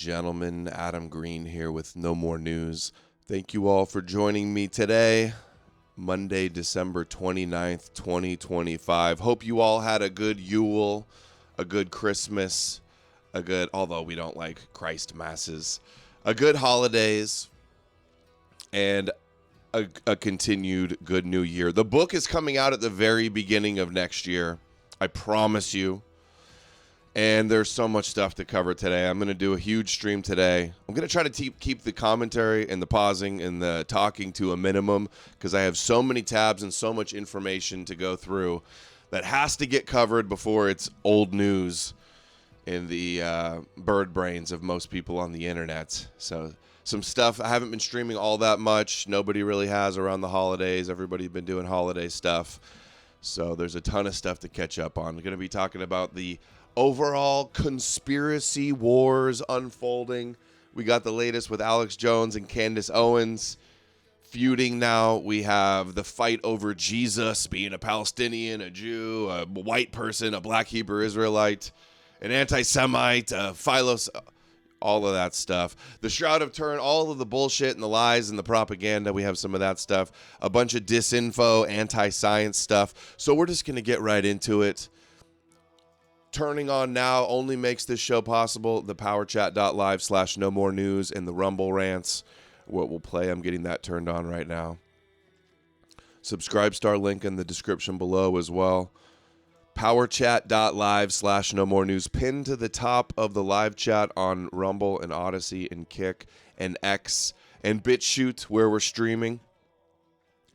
Gentlemen, Adam Green here with No More News. Thank you all for joining me today, Monday, December 29th, 2025. Hope you all had a good Yule, a good Christmas, although we don't like Christ masses, a good holidays, and a continued good new year. The book is coming out at the very beginning of next year. I promise you. And there's so much stuff to cover today. I'm going to do a huge stream today. I'm going to try to keep the commentary and the pausing and the talking to a minimum because I have so many tabs and so much information to go through that has to get covered before it's old news in the bird brains of most people on the internet. So some stuff, I haven't been streaming all that much. Nobody really has around the holidays. Everybody's been doing holiday stuff. So there's a ton of stuff to catch up on. We're going to be talking about the overall conspiracy wars unfolding. We got the latest with Alex Jones and Candace Owens feuding now. We have the fight over Jesus being a Palestinian, a Jew, a white person, a black Hebrew Israelite, an anti-Semite, Philos, all of that stuff. The Shroud of Turin, all of the bullshit and the lies and the propaganda. We have some of that stuff. A bunch of disinfo, anti-science stuff. So we're just going to get right into it. Turning on now only makes this show possible. The powerchat.live/no more news and the Rumble rants. What will play, I'm getting that turned on right now. Subscribe star link in the description below as well. Powerchat.live/no more news. Pinned to the top of the live chat on Rumble and Odysee and Kick and X and BitChute where we're streaming.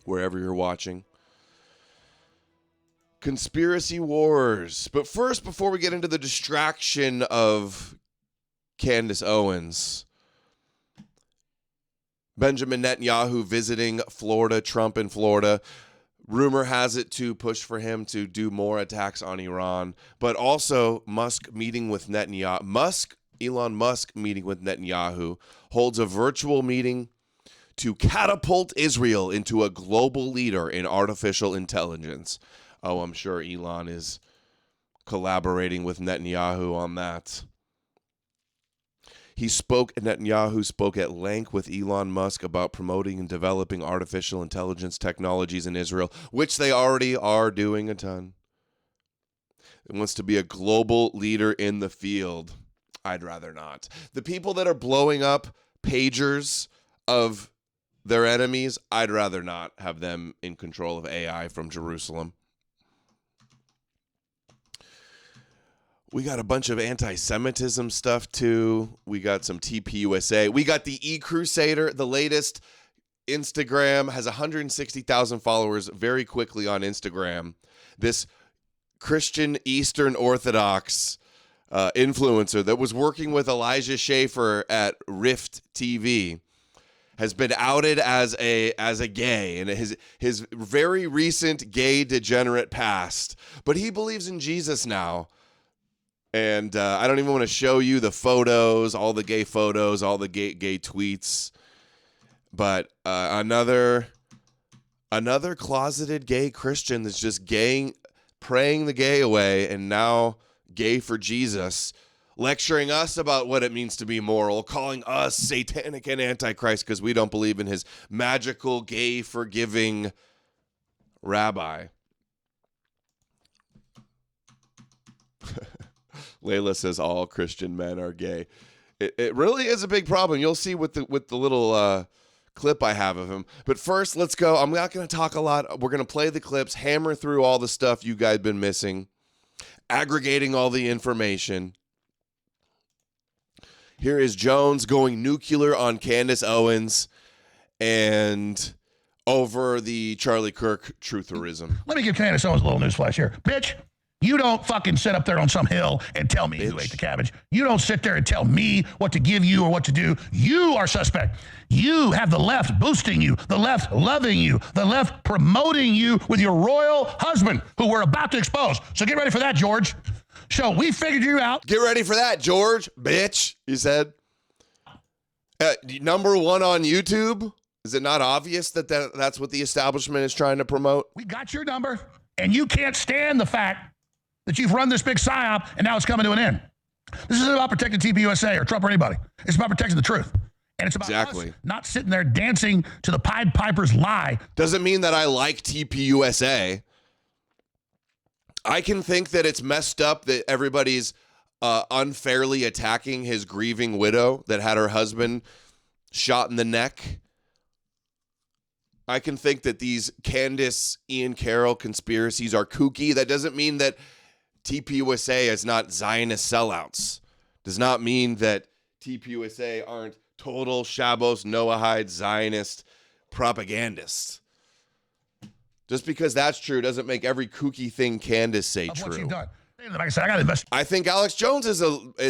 Wherever you're watching. Conspiracy wars. But first, before we get into the distraction of Candace Owens, Benjamin Netanyahu visiting Florida, Trump in Florida. Rumor has it to push for him to do more attacks on Iran, but also Musk meeting with Netanyahu. Elon Musk meeting with Netanyahu holds a virtual meeting to catapult Israel into a global leader in artificial intelligence. Oh, I'm sure Elon is collaborating with Netanyahu on that. Netanyahu spoke at length with Elon Musk about promoting and developing artificial intelligence technologies in Israel, which they already are doing a ton. It wants to be a global leader in the field. I'd rather not. The people that are blowing up pagers of their enemies, I'd rather not have them in control of AI from Jerusalem. We got a bunch of anti-Semitism stuff, too. We got some TPUSA. We got the E-Crusader. The latest Instagram has 160,000 followers very quickly on Instagram. This Christian Eastern Orthodox influencer that was working with Elijah Schaffer at Rift TV has been outed as a gay in his very recent gay degenerate past. But he believes in Jesus now. And I don't even want to show you the photos, all the gay photos, all the gay tweets. But another closeted gay Christian that's just praying the gay away and now gay for Jesus, lecturing us about what it means to be moral, calling us satanic and antichrist because we don't believe in his magical, gay, forgiving rabbi. Layla says all Christian men are gay. It really is a big problem. You'll see with the little clip I have of him. But first, let's go. I'm not going to talk a lot. We're going to play the clips, hammer through all the stuff you guys been missing, aggregating all the information. Here is Jones going nuclear on Candace Owens and over the Charlie Kirk trutherism. Let me give Candace Owens a little newsflash here. Bitch, you don't fucking sit up there on some hill and tell me who ate the cabbage. You don't sit there and tell me what to give you or what to do. You are suspect. You have the left boosting you, the left loving you, the left promoting you with your royal husband, who we're about to expose. So get ready for that, George. So we figured you out. Get ready for that, George, bitch, you said. Number one on YouTube? Is it not obvious that's what the establishment is trying to promote? We got your number, and you can't stand the fact that you've run this big psyop, and now it's coming to an end. This isn't about protecting TPUSA or Trump or anybody. It's about protecting the truth. And it's about Exactly. us not sitting there dancing to the Pied Piper's lie. Doesn't mean that I like TPUSA. I can think that it's messed up that everybody's unfairly attacking his grieving widow that had her husband shot in the neck. I can think that these Candace, Ian Carroll conspiracies are kooky. That doesn't mean that TPUSA is not Zionist sellouts. Does not mean that TPUSA aren't total Shabbos, Noahide, Zionist propagandists. Just because that's true doesn't make every kooky thing Candace say Of true. what you've done. Like I said, I got to invest. I think Alex Jones is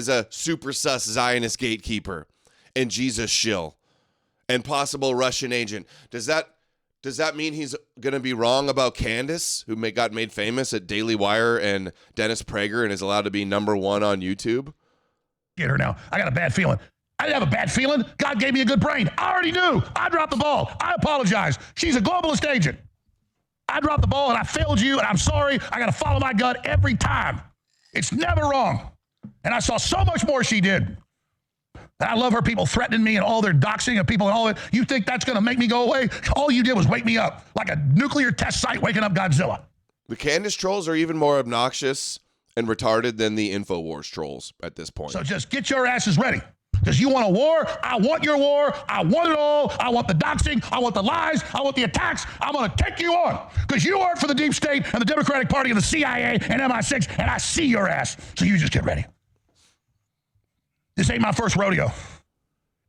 a super sus Zionist gatekeeper and Jesus shill and possible Russian agent. Does that mean he's going to be wrong about Candace, who got made famous at Daily Wire and Dennis Prager and is allowed to be #1 on YouTube? Get her now. I got a bad feeling. I didn't have a bad feeling. God gave me a good brain. I already knew. I dropped the ball. I apologize. She's a globalist agent. I dropped the ball and I failed you, and I'm sorry. I got to follow my gut every time. It's never wrong. And I saw so much more she did. And I love her people threatening me and all their doxing of people and all that. You think that's going to make me go away? All you did was wake me up like a nuclear test site waking up Godzilla. The Candace trolls are even more obnoxious and retarded than the InfoWars trolls at this point. So just get your asses ready. Because you want a war? I want your war. I want it all. I want the doxing. I want the lies. I want the attacks. I'm going to take you on. Because you work for the deep state and the Democratic Party and the CIA and MI6, and I see your ass. So you just get ready. This ain't my first rodeo.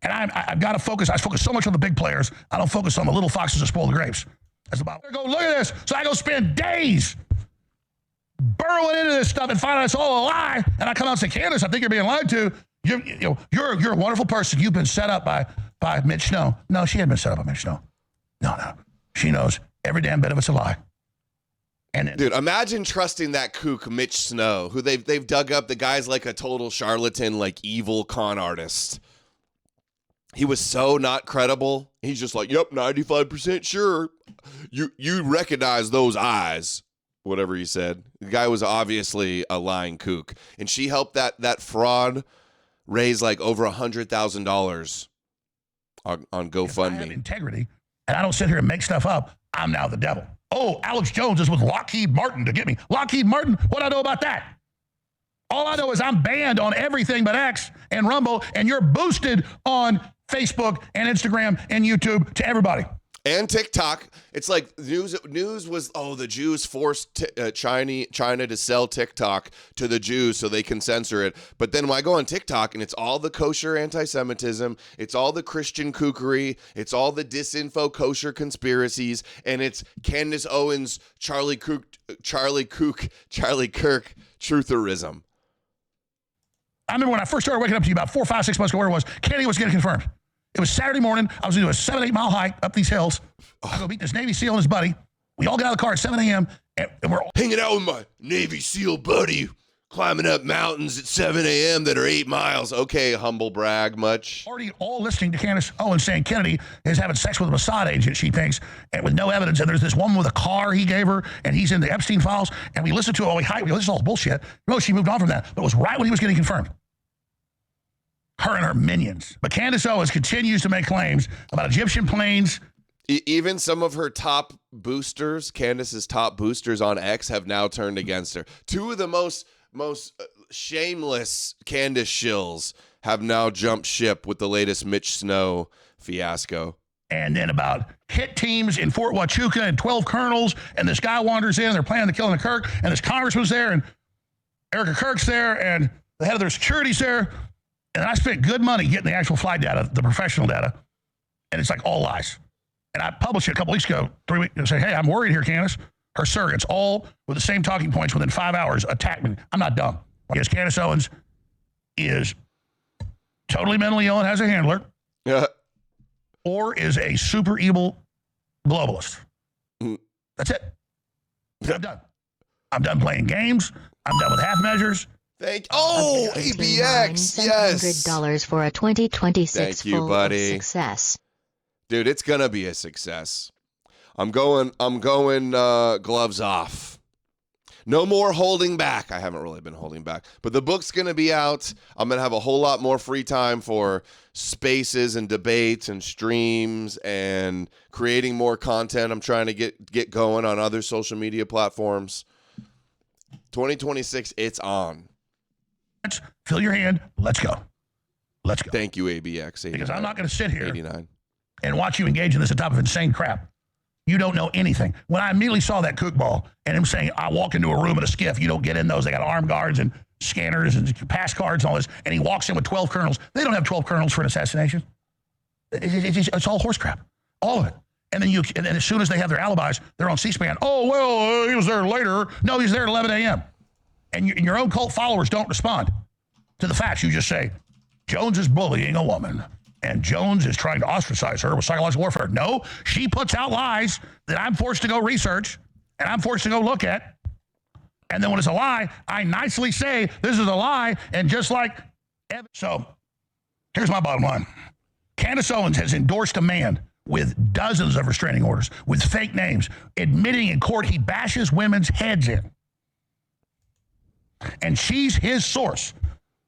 And I've got to focus. I focus so much on the big players. I don't focus on the little foxes that spoil the grapes. That's about it. Go look at this. So I go spend days burrowing into this stuff and find out it's all a lie. And I come out and say, Candace, I think you're being lied to. You're a wonderful person. You've been set up by Mitch Snow. No, she hadn't been set up by Mitch Snow. No. She knows every damn bit of it's a lie. And then, dude, imagine trusting that kook Mitch Snow, who they've dug up. The guy's like a total charlatan, like evil con artist. He was so not credible. He's just like, yep, 95% sure. You recognize those eyes. Whatever he said. The guy was obviously a lying kook. And she helped that fraud raise like over $100,000 on GoFundMe. If I have integrity and I don't sit here and make stuff up, I'm now the devil. Oh, Alex Jones is with Lockheed Martin to get me. Lockheed Martin? What do I know about that? All I know is I'm banned on everything but X and Rumble, and you're boosted on Facebook and Instagram and YouTube to everybody. And TikTok. It's like news was, the Jews forced China to sell TikTok to the Jews so they can censor it. But then when I go on TikTok and it's all the kosher anti-Semitism, it's all the Christian kookery, it's all the disinfo kosher conspiracies, and it's Candace Owens, Charlie Kirk trutherism. I remember when I first started waking up to you about 4, 5, 6 months ago, where it was, Kennedy was getting confirmed. It was Saturday morning. I was going to do a 7, 8 mile hike up these hills. I go meet this Navy SEAL and his buddy. We all got out of the car at 7 a.m. and we're all hanging out with my Navy SEAL buddy, climbing up mountains at 7 a.m. that are 8 miles. Okay, humble brag much. Already all listening to Candace Owens saying Kennedy is having sex with a Mossad agent, she thinks, and with no evidence. And there's this woman with a car he gave her, and he's in the Epstein files. And we listened to it while we hiked. We go, this is all bullshit. No, she moved on from that. But it was right when he was getting confirmed. Her and her minions. But Candace Owens continues to make claims about Egyptian planes. Even some of her top boosters, Candace's top boosters on X, have now turned against her. Two of the most shameless Candace shills have now jumped ship with the latest Mitch Snow fiasco. And then about hit teams in Fort Huachuca and 12 colonels, and this guy wanders in, they're planning to kill the Kirk, and this congressman's there, and Erica Kirk's there, and the head of their security's there. And I spent good money getting the actual flight data, the professional data, and it's like all lies. And I published it a couple weeks ago, 3 weeks, and say, hey, I'm worried here, Candace. Her surrogates, all with the same talking points within 5 hours, attacked me. I'm not dumb. Because Candace Owens is totally mentally ill and has a handler, or is a super evil globalist. That's it. I'm done. I'm done playing games. I'm done with half measures. ABX, yes. $700 for a 2026 Thank you, full buddy. success. Dude, it's gonna be a success. I'm going gloves off. No more holding back. I haven't really been holding back, but the book's going to be out. I'm going to have a whole lot more free time for spaces and debates and streams and creating more content. I'm trying to get going on other social media platforms. 2026, it's on. Fill your hand. Let's go. Let's go. Thank you, ABX. 89. Because I'm not going to sit here 89. and watch you engage in this type of insane crap. You don't know anything. When I immediately saw that kook ball and him saying, I walk into a room at a skiff, you don't get in those. They got armed guards and scanners and pass cards and all this. And he walks in with 12 colonels. They don't have 12 colonels for an assassination. It's all horse crap. All of it. And then as soon as they have their alibis, they're on C-SPAN. Oh, well, he was there later. No, he's there at 11 a.m. And your own cult followers don't respond to the facts. You just say, Jones is bullying a woman. And Jones is trying to ostracize her with psychological warfare. No, she puts out lies that I'm forced to go research and I'm forced to go look at. And then when it's a lie, I nicely say, this is a lie. And just like, so here's my bottom line. Candace Owens has endorsed a man with dozens of restraining orders, with fake names, admitting in court he bashes women's heads in. And she's his source.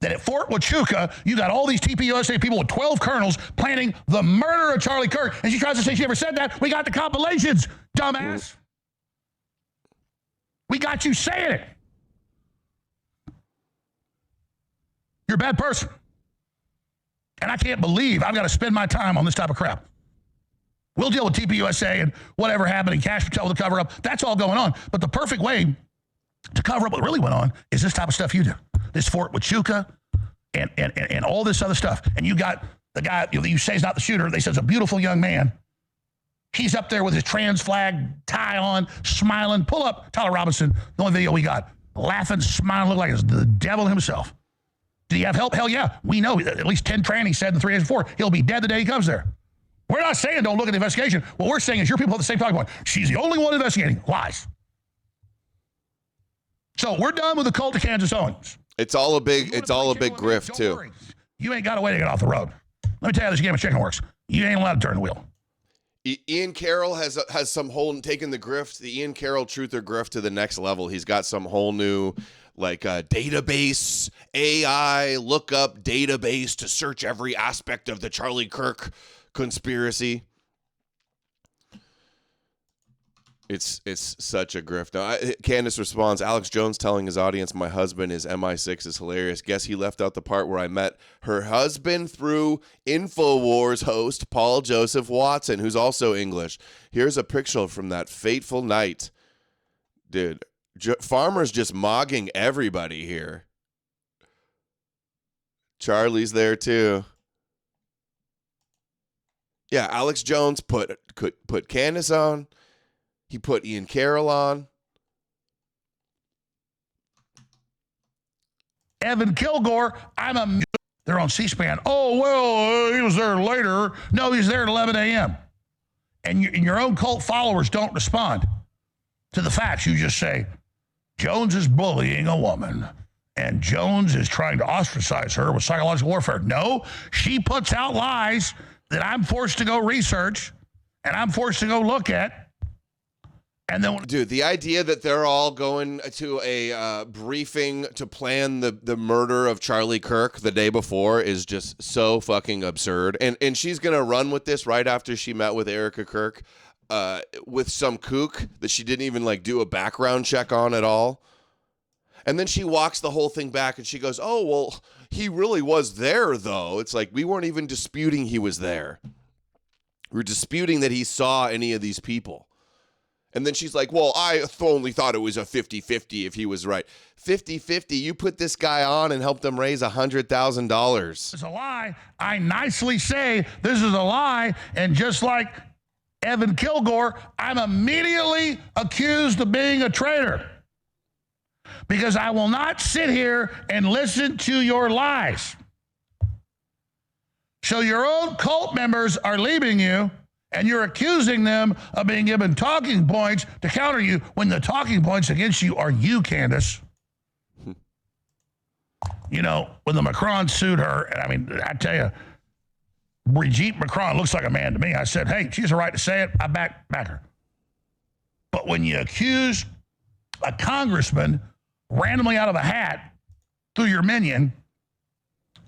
That at Fort Huachuca, you got all these TPUSA people with 12 colonels planning the murder of Charlie Kirk. And she tries to say she never said that. We got the compilations, dumbass. We got you saying it. You're a bad person. And I can't believe I've got to spend my time on this type of crap. We'll deal with TPUSA and whatever happened and Cash Patel with the cover-up. That's all going on. But the perfect way to cover up what really went on is this type of stuff you do. This Fort Huachuca and all this other stuff. And you got the guy you say is not the shooter. They say it's a beautiful young man. He's up there with his trans flag tie on, smiling. Pull up Tyler Robinson, the only video we got. Laughing, smiling, look like it's the devil himself. Did he have help? Hell yeah. We know at least 10 trannies said in the 3 days before he'll be dead the day he comes there. We're not saying don't look at the investigation. What we're saying is your people have the same talking point. She's the only one investigating. Lies. So we're done with the cult of Kansas Owens. It's all a big grift too. Worry. You ain't got a way to get off the road. Let me tell you how this game of chicken works. You ain't allowed to turn the wheel. Ian Carroll has some whole taken the grift, the Ian Carroll truth or grift to the next level. He's got some whole new database AI lookup database to search every aspect of the Charlie Kirk conspiracy. It's such a grift. Now, Candace responds, Alex Jones telling his audience my husband is MI6 is hilarious. Guess he left out the part where I met her husband through InfoWars host Paul Joseph Watson, who's also English. Here's a picture from that fateful night. Dude, Farmer's just mogging everybody here. Charlie's there too. Yeah, Alex Jones put Candace on. He put Ian Carroll on. Evan Kilgore, they're on C-SPAN. Oh, well, he was there later. No, he's there at 11 a.m. And your own cult followers don't respond to the facts. You just say, Jones is bullying a woman. And Jones is trying to ostracize her with psychological warfare. No, she puts out lies that I'm forced to go research and I'm forced to go look at. And then, dude, the idea that they're all going to a briefing to plan the murder of Charlie Kirk the day before is just so fucking absurd. And she's going to run with this right after she met with Erica Kirk with some kook that she didn't even do a background check on at all. And then she walks the whole thing back and she goes, oh, well, he really was there, though. It's like we weren't even disputing he was there. We're disputing that he saw any of these people. And then she's like, well, I only thought it was a 50-50 if he was right. 50-50, you put this guy on and helped him raise $100,000. It's a lie. I nicely say this is a lie. And just like Evan Kilgore, I'm immediately accused of being a traitor. Because I will not sit here and listen to your lies. So your own cult members are leaving you. And you're accusing them of being given talking points to counter you when the talking points against you are you, Candace. You know, when the Macron sued her, and I mean, I tell you, Brigitte Macron looks like a man to me. I said, hey, she has a right to say it. I back her. But when you accuse a congressman randomly out of a hat through your minion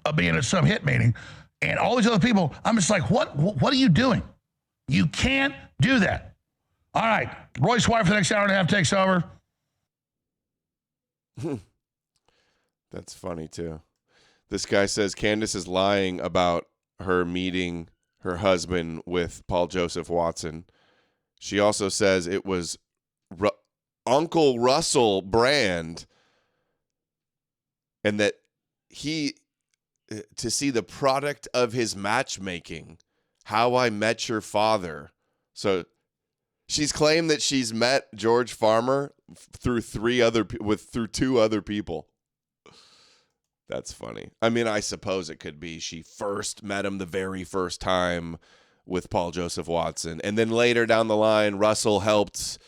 of being at some hit meeting, and all these other people. I'm just like, what are you doing? You can't do that. All right, Royce White for the next hour and a half takes over. That's funny, too. This guy says Candace is lying about her meeting her husband with Paul Joseph Watson. She also says it was Uncle Russell Brand, and that to see the product of his matchmaking, How I Met Your Father. So she's claimed that she's met George Farmer through two other people. That's funny. I mean, I suppose it could be she first met him the very first time with Paul Joseph Watson, and then later down the line, Russell helped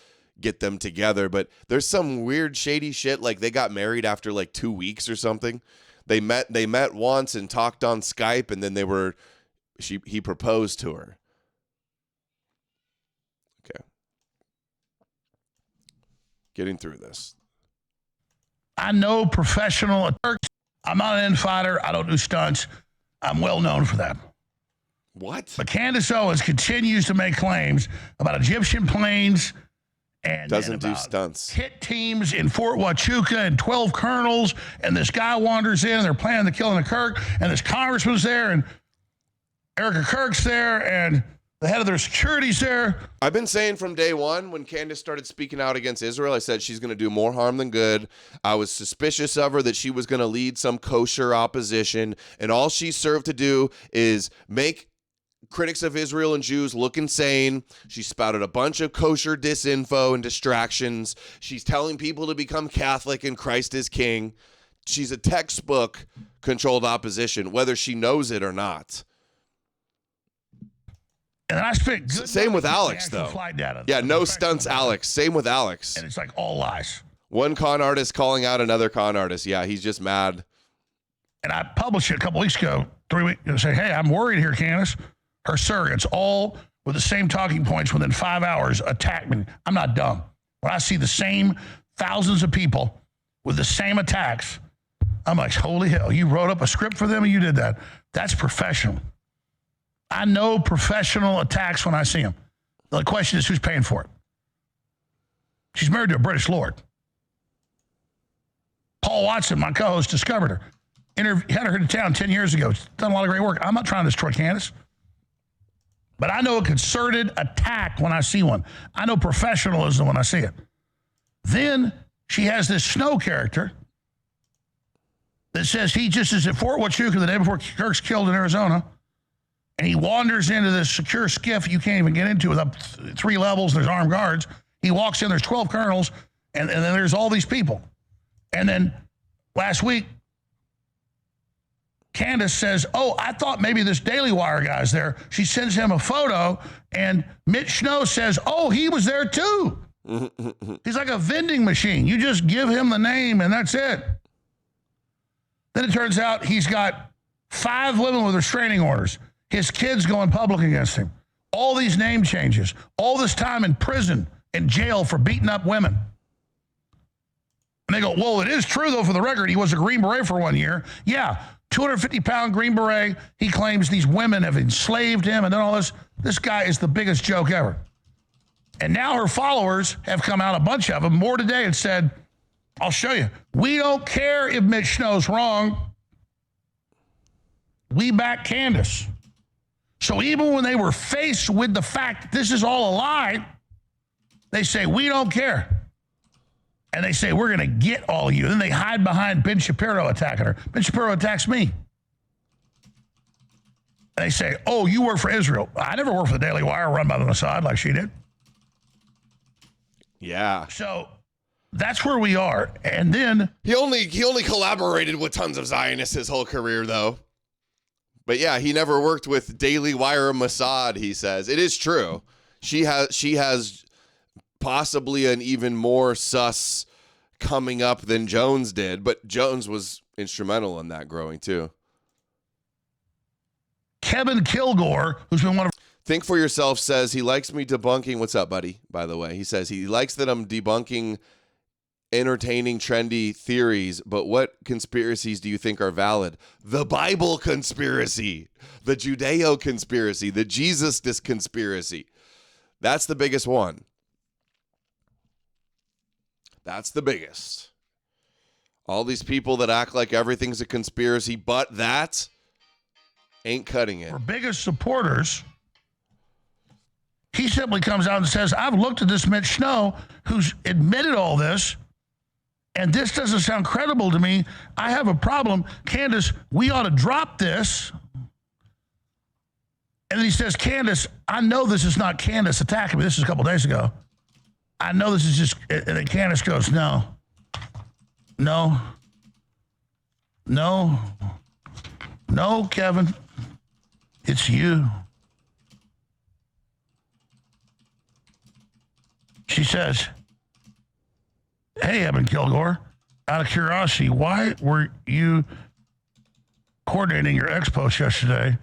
get them together. But there's some weird, shady shit. Like they got married after like 2 weeks or something. They met once and talked on Skype, and then he proposed to her. Okay. Getting through this. I know professional. I'm not an infighter. I don't do stunts. I'm well known for that. What? But Candace Owens continues to make claims about Egyptian planes and doesn't do stunts. Hit teams in Fort Huachuca and 12 colonels, and this guy wanders in, and they're planning the killing of Kirk, and this congressman's there, and Erica Kirk's there, and the head of their security's there. I've been saying from day one when Candace started speaking out against Israel, I said she's going to do more harm than good. I was suspicious of her that she was going to lead some kosher opposition, and all she served to do is make critics of Israel and Jews look insane. She spouted a bunch of kosher disinfo and distractions. She's telling people to become Catholic and Christ is king. She's a textbook controlled opposition, whether she knows it or not. And I spent good same with Alex, though. Flight data, yeah, no stunts, Alex. Same with Alex. And it's like all lies. One con artist calling out another con artist. Yeah, he's just mad. And I published it a couple weeks ago, 3 weeks, and say, hey, I'm worried here, Candace. Her surrogates, all with the same talking points within 5 hours, attack me. I'm not dumb. When I see the same thousands of people with the same attacks, I'm like, holy hell, you wrote up a script for them and you did that. That's professional. I know professional attacks when I see them. The question is, who's paying for it? She's married to a British lord. Paul Watson, my co-host, discovered her. Had her here to town 10 years ago. She's done a lot of great work. I'm not trying to destroy Candace. But I know a concerted attack when I see one. I know professionalism when I see it. Then she has this Snow character that says he just is at Fort Huachuca the day before Kirk's killed in Arizona. And he wanders into this secure skiff you can't even get into with up 3 levels. There's armed guards. He walks in, there's 12 colonels, and then there's all these people. And then last week, Candace says, oh, I thought maybe this Daily Wire guy's there. She sends him a photo, and Mitch Snow says, oh, he was there too. He's like a vending machine. You just give him the name, and that's it. Then it turns out he's got 5 women with restraining orders. His kids going public against him. All these name changes. All this time in prison, in jail for beating up women. And they go, well, it is true, though, for the record, he was a Green Beret for 1 year. Yeah, 250-pound Green Beret. He claims these women have enslaved him and then all this. This guy is the biggest joke ever. And now her followers have come out, a bunch of them, more today, and said, I'll show you. We don't care if Mitch Snow's wrong. We back Candace. So even when they were faced with the fact that this is all a lie, they say, we don't care. And they say, we're going to get all of you. Then they hide behind Ben Shapiro attacking her. Ben Shapiro attacks me. And they say, oh, you work for Israel. I never worked for the Daily Wire run by the Mossad like she did. Yeah. So that's where we are. And then he only collaborated with tons of Zionists his whole career, though. But yeah, he never worked with Daily Wire or Mossad, he says. It is true. She has possibly an even more sus coming up than Jones did, but Jones was instrumental in that growing too. Kevin Kilgore, who's been one of... Think for Yourself says he likes me debunking... What's up, buddy, by the way? He says he likes that I'm debunking entertaining, trendy theories, but what conspiracies do you think are valid? The Bible conspiracy, the Judeo conspiracy, the Jesus conspiracy. That's the biggest one. That's the biggest. All these people that act like everything's a conspiracy, but that ain't cutting it. Our biggest supporters, he simply comes out and says, I've looked at this Mitch Snow, who's admitted all this, and this doesn't sound credible to me. I have a problem. Candace, we ought to drop this. And then he says, Candace, I know this is not Candace attacking me. This is a couple days ago. I know this is just, and then Candace goes, no, Kevin, it's you. She says, hey, Evan Kilgore, out of curiosity, why were you coordinating your ex post yesterday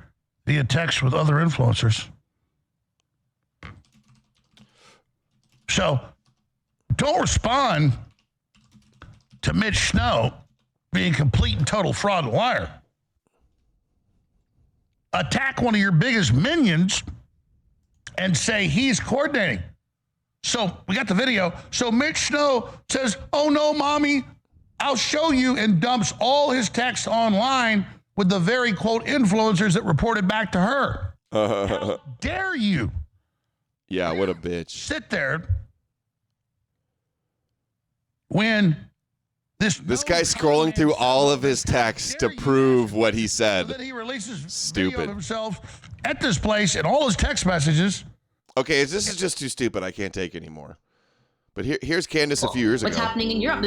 via text with other influencers? So don't respond to Mitch Snow being complete and total fraud and liar. Attack one of your biggest minions and say he's coordinating. So we got the video. So Mitch Snow says, oh no, mommy, I'll show you, and dumps all his texts online with the very, quote, influencers that reported back to her. How dare you? Yeah, what a bitch. Sit there when this guy's scrolling through all of his texts to prove what he said. So then he releases Stupid. video of himself at this place and all his text messages. Okay, this is just too stupid. I can't take anymore. But here's Candace a few years ago. What's happening in Europe?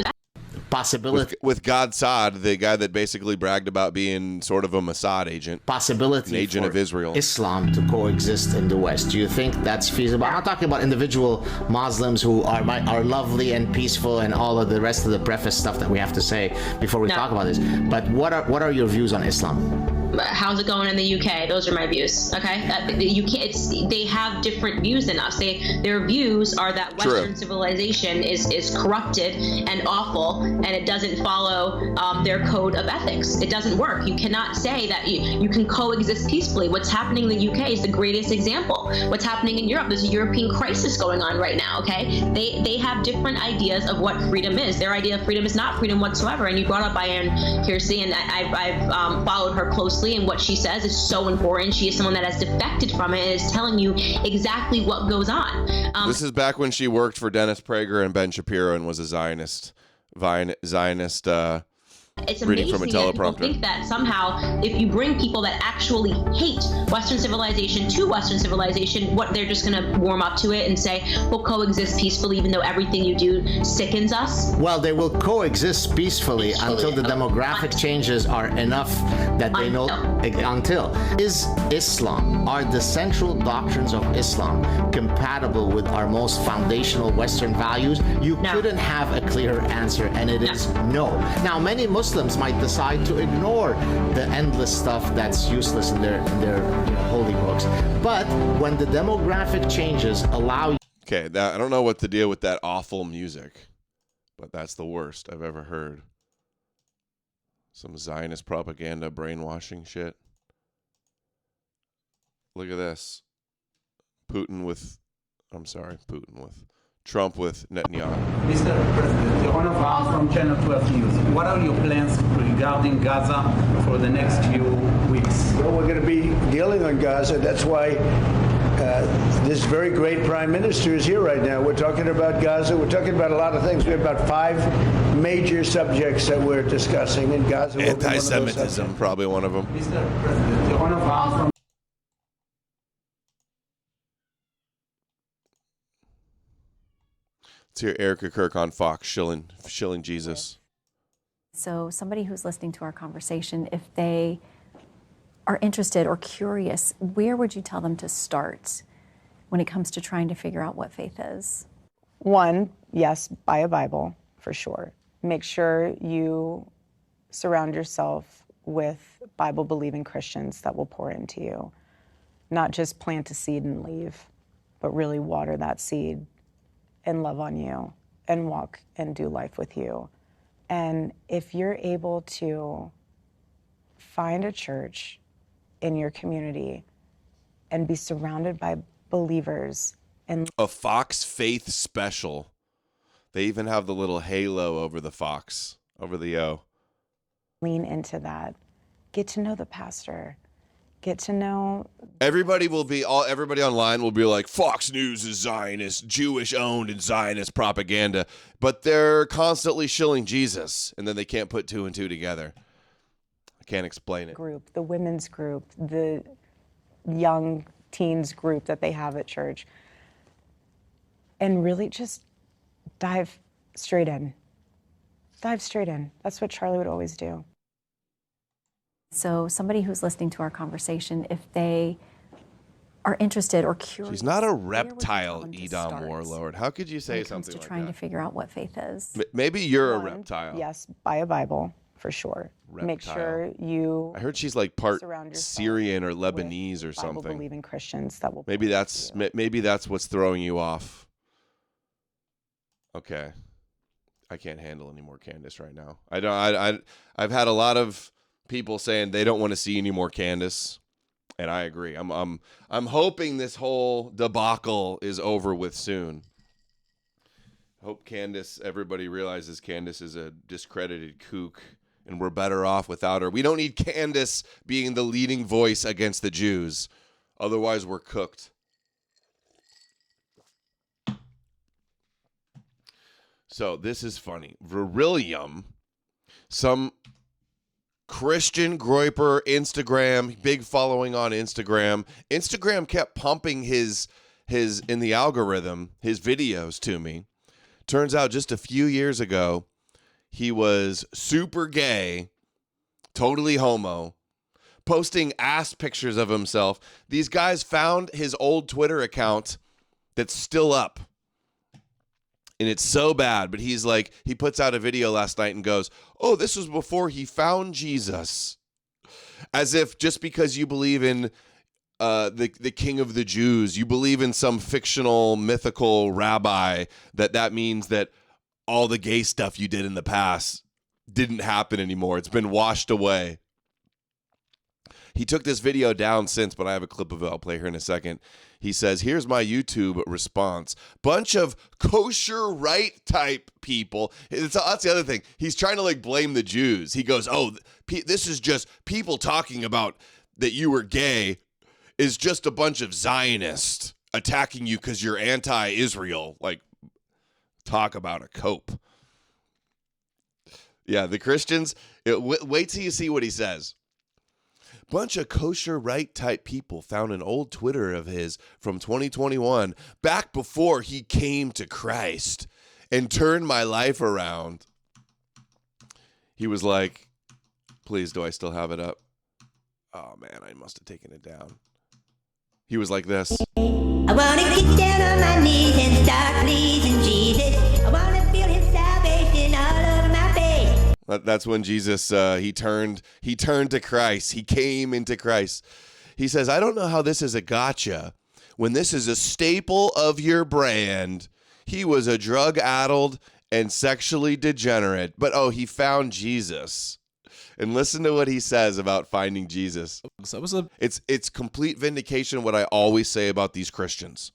Possibility. With God Saad, the guy that basically bragged about being sort of a Mossad agent. Possibility an agent for of Israel. Islam to coexist in the West. Do you think that's feasible? I'm not talking about individual Muslims who are lovely and peaceful and all of the rest of the preface stuff that we have to say before we talk about this. But what are your views on Islam? How's it going in the UK? Those are my views. Okay, you can't. They have different views than us. Their views are that Western civilization is corrupted and awful, and it doesn't follow their code of ethics. It doesn't work. You cannot say that you can coexist peacefully. What's happening in the UK is the greatest example. What's happening in Europe? There's a European crisis going on right now. Okay, they have different ideas of what freedom is. Their idea of freedom is not freedom whatsoever. And you brought up Diane Kiersey, and I've followed her closely. And what she says is so important. She is someone that has defected from it and is telling you exactly what goes on. This is back when she worked for Dennis Prager and Ben Shapiro and was a Zionist It's reading amazing from a that people teleprompter. think that somehow if you bring people that actually hate Western civilization to Western civilization, what they're just going to warm up to it and say, we'll coexist peacefully even though everything you do sickens us. Well, they will coexist peacefully until the demographic changes are enough that they know. Until. Is Islam, are the central doctrines of Islam compatible with our most foundational Western values? You couldn't have a clearer answer, and it is no. Now, many Muslims might decide to ignore the endless stuff that's useless in their holy books. But when the demographic changes allow... Okay, I don't know what the deal with that awful music, but that's the worst I've ever heard. Some Zionist propaganda, brainwashing shit. Look at this. Trump with Netanyahu. Mr. President, Yohanna Farm from Channel 12 News. What are your plans regarding Gaza for the next few weeks? Well, we're going to be dealing on Gaza. That's why this very great prime minister is here right now. We're talking about Gaza. We're talking about a lot of things. We have about 5 major subjects that we're discussing, and Gaza will be one of those Anti-Semitism, subjects. probably one of them. Mr. President, Yohanna Farm from Let's hear Erica Kirk on Fox shilling Jesus. So somebody who's listening to our conversation, if they are interested or curious, where would you tell them to start when it comes to trying to figure out what faith is? One, yes, buy a Bible, for sure. Make sure you surround yourself with Bible-believing Christians that will pour into you. Not just plant a seed and leave, but really water that seed and love on you and walk and do life with you. And if you're able to find a church in your community and be surrounded by believers and a Fox Faith special. They even have the little halo over the Fox, over the O. lean into that, get to know the pastor, get to know. Everybody online will be like, Fox News is Zionist, Jewish owned and Zionist propaganda, but they're constantly shilling Jesus, and then they can't put two and two together. I can't explain it. Group, the women's group, the young teens group that they have at church, and really just dive straight in. Dive straight in. That's what Charlie would always do. So somebody who's listening to our conversation, if they are interested or curious. She's not a where would you tell reptile, them to Edom start Warlord. How could you when say it comes something to like trying that? to figure out what faith is? Maybe you're a One, reptile. Yes, buy a Bible for sure. Make Reptile. sure you I heard she's like part surround yourself Syrian or with Lebanese or something. Bible-believing Christians that will. Maybe pour that's into you. maybe that's what's throwing you off. Okay, I can't handle any more Candace right now. I've had a lot of people saying they don't want to see any more Candace, and I agree. I'm hoping this whole debacle is over with soon. Hope everybody realizes Candace is a discredited kook, and we're better off without her. We don't need Candace being the leading voice against the Jews. Otherwise, we're cooked. So this is funny. Virillium, some Christian Groiper Instagram, big following on Instagram. Instagram kept pumping his in the algorithm, his videos to me. Turns out just a few years ago, he was super gay, totally homo, posting ass pictures of himself. These guys found his old Twitter account that's still up. And it's so bad, but he puts out a video last night and goes, oh, this was before he found Jesus. As if just because you believe in the king of the Jews, you believe in some fictional mythical rabbi, that means that all the gay stuff you did in the past didn't happen anymore. It's been washed away. He took this video down since, but I have a clip of it I'll play here in a second. He says, here's my YouTube response. Bunch of kosher right type people. That's the other thing. He's trying to blame the Jews. He goes, oh, this is just people talking about that you were gay is just a bunch of Zionists attacking you because you're anti-Israel. Talk about a cope. Yeah, the Christians, wait till you see what he says. Bunch of kosher right type people found an old Twitter of his from 2021, back before he came to Christ and turned my life around. He was like, please, do I still have it up? Oh man, I must have taken it down. He was like this. I want to get down on my knees and start pleasing Jesus. I want to feel his salvation all over my face. That's when Jesus, he turned to Christ. He came into Christ. He says, I don't know how this is a gotcha when this is a staple of your brand. He was a drug-addled and sexually degenerate, but he found Jesus. And listen to what he says about finding Jesus. It's complete vindication of what I always say about these Christians.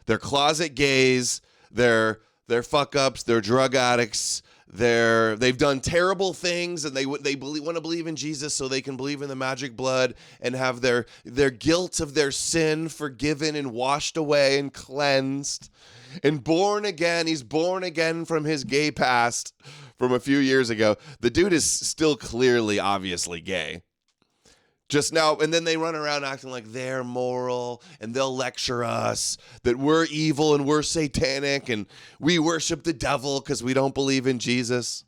They're closet gays, they're fuck-ups, they're drug addicts. They've done terrible things, and they want to believe in Jesus so they can believe in the magic blood and have their guilt of their sin forgiven and washed away and cleansed and born again. He's born again from his gay past from a few years ago. The dude is still clearly, obviously gay. Just now, and then they run around acting like they're moral, and they'll lecture us that we're evil and we're satanic and we worship the devil because we don't believe in Jesus.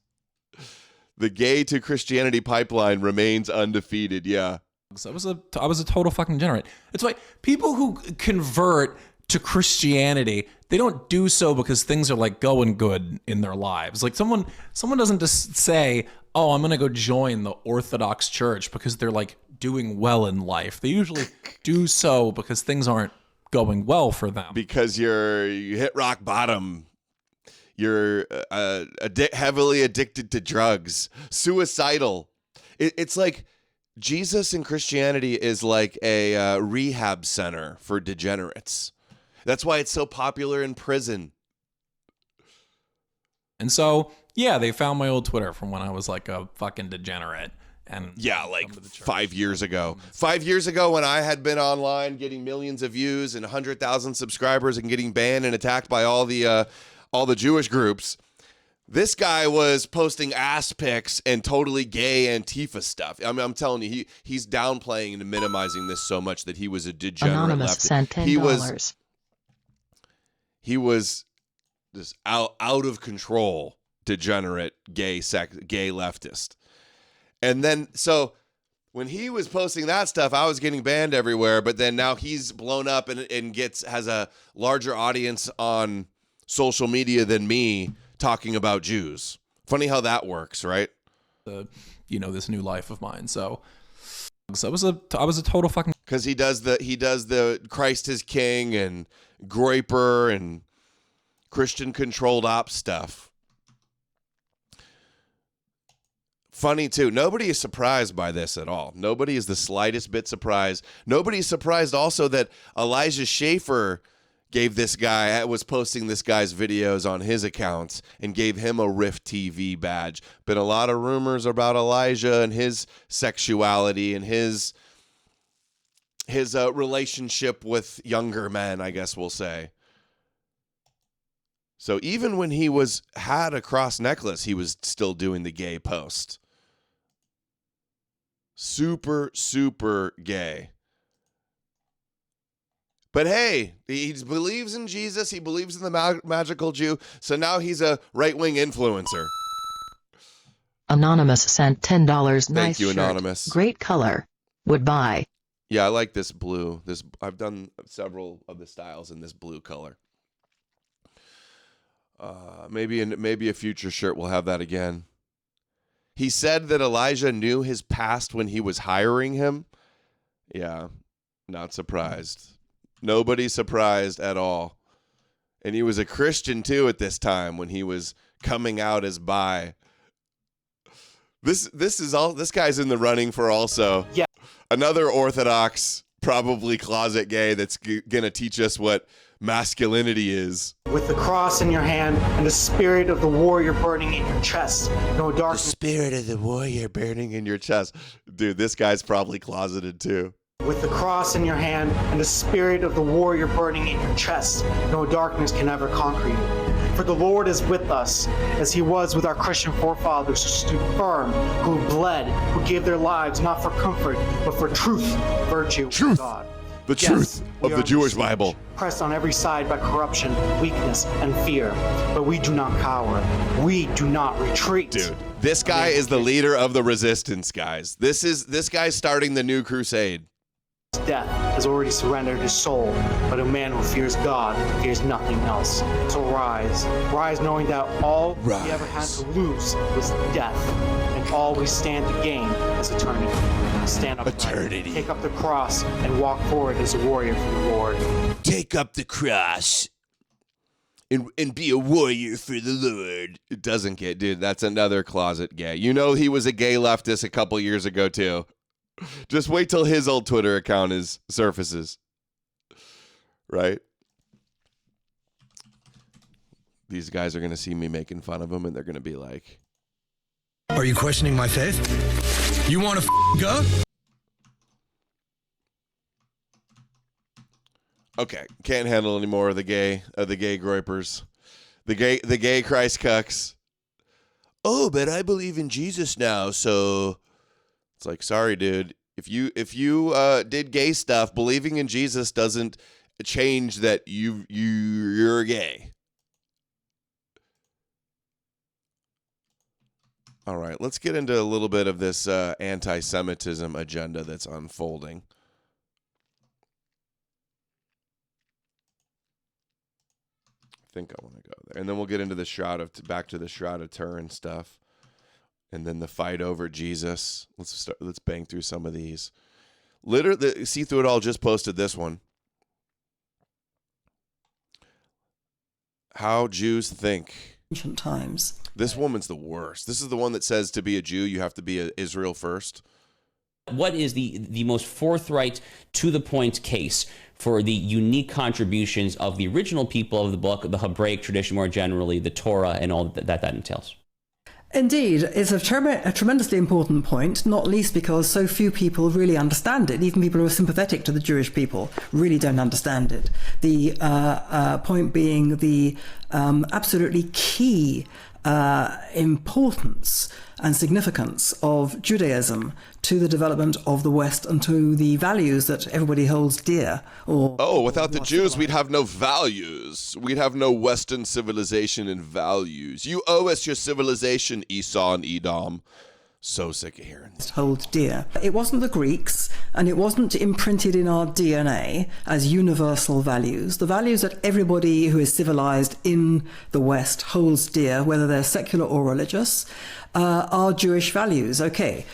The gay to Christianity pipeline remains undefeated. Yeah. I was a total fucking degenerate. It's like people who convert to Christianity, they don't do so because things are going good in their lives. Someone doesn't just say, oh, I'm going to go join the Orthodox Church because they're doing well in life. They usually do so because things aren't going well for them. Because you hit rock bottom. You're heavily addicted to drugs, suicidal. It's like Jesus in Christianity is like a rehab center for degenerates. That's why it's so popular in prison. And so, yeah, they found my old Twitter from when I was like a fucking degenerate. And yeah, like 5 years ago. 5 years ago when I had been online getting millions of views and 100,000 subscribers and getting banned and attacked by all the Jewish groups. This guy was posting ass pics and totally gay Antifa stuff. I mean, I'm telling you, he's downplaying and minimizing this so much that he was a degenerate Anonymous leftist. sent $10. He was this out of control, degenerate, gay leftist. And then, so when he was posting that stuff, I was getting banned everywhere. But then now he's blown up and has a larger audience on social media than me talking about Jews. Funny how that works, right? This new life of mine. So I was a total fucking, because he does the Christ is King and Groyper and Christian controlled ops stuff. Funny too. Nobody is surprised by this at all. Nobody is the slightest bit surprised. Nobody's surprised also that Elijah Schaffer was posting this guy's videos on his accounts and gave him a Rift TV badge. Been a lot of rumors about Elijah and his sexuality and his relationship with younger men, I guess we'll say. So even when he had a cross necklace, he was still doing the gay post. Super, super gay. But hey, he believes in Jesus. He believes in the magical Jew. So now he's a right-wing influencer. Anonymous sent $10. Thank Nice you, shirt. Anonymous. Great color. Would buy. Yeah, I like this blue. I've done several of the styles in this blue color. Maybe a future shirt will have that again. He said that Elijah knew his past when he was hiring him. Yeah, not surprised. Nobody's surprised at all. And he was a Christian too at this time when he was coming out as bi. This guy's in the running for also another Orthodox, probably closet gay that's gonna teach us what masculinity is. With the cross in your hand and the spirit of the warrior burning in your chest. No darkness. The spirit of the warrior burning in your chest. Dude, this guy's probably closeted too. With the cross in your hand and the spirit of the warrior burning in your chest, no darkness can ever conquer you. For the Lord is with us, as he was with our Christian forefathers who stood firm, who bled, who gave their lives not for comfort, but for truth, virtue, and God. The truth of the Jewish Bible. Pressed on every side by corruption, weakness, and fear. But we do not cower. We do not retreat. Dude, this guy is the leader of the resistance, guys. This guy's starting the new crusade. Death has already surrendered his soul, but a man who fears God fears nothing else. So rise knowing that all we ever had to lose was death, and all we stand to gain is eternity. Stand up, eternity. Take up the cross and walk forward as a warrior for the Lord. Take up the cross and be a warrior for the Lord. It doesn't get, dude. That's another closet gay. You know he was a gay leftist a couple years ago too. Just wait till his old Twitter account surfaces. Right? These guys are going to see me making fun of him and they're going to be like, are you questioning my faith? You want to go? Okay, can't handle any more of the gay groypers. The gay Christ cucks. Oh, but I believe in Jesus now, so it's like, sorry, dude. If you did gay stuff, believing in Jesus doesn't change that you're gay. All right, let's get into a little bit of this anti-Semitism agenda that's unfolding. I think I want to go there, and then we'll get into the back to the Shroud of Turin stuff. And then the fight over Jesus. Let's bang through some of these. Literally, See Through It All just posted this one. How Jews think. ancient times. This woman's the worst. This is the one that says to be a Jew, you have to be Israel first. What is the most forthright, to the point case for the unique contributions of the original people of the book, the Hebraic tradition more generally, the Torah, and all that entails? Indeed, it's a tremendously important point, not least because so few people really understand it. Even people who are sympathetic to the Jewish people really don't understand it. The point being the absolutely key importance and significance of Judaism to the development of the West and to the values that everybody holds dear. Without the Jews, we'd have no values. We'd have no Western civilization and values. You owe us your civilization, Esau and Edom. So sick of hearing this. Hold dear. It wasn't the Greeks, and it wasn't imprinted in our DNA as universal values. The values that everybody who is civilized in the West holds dear, whether they're secular or religious, are Jewish values. Okay.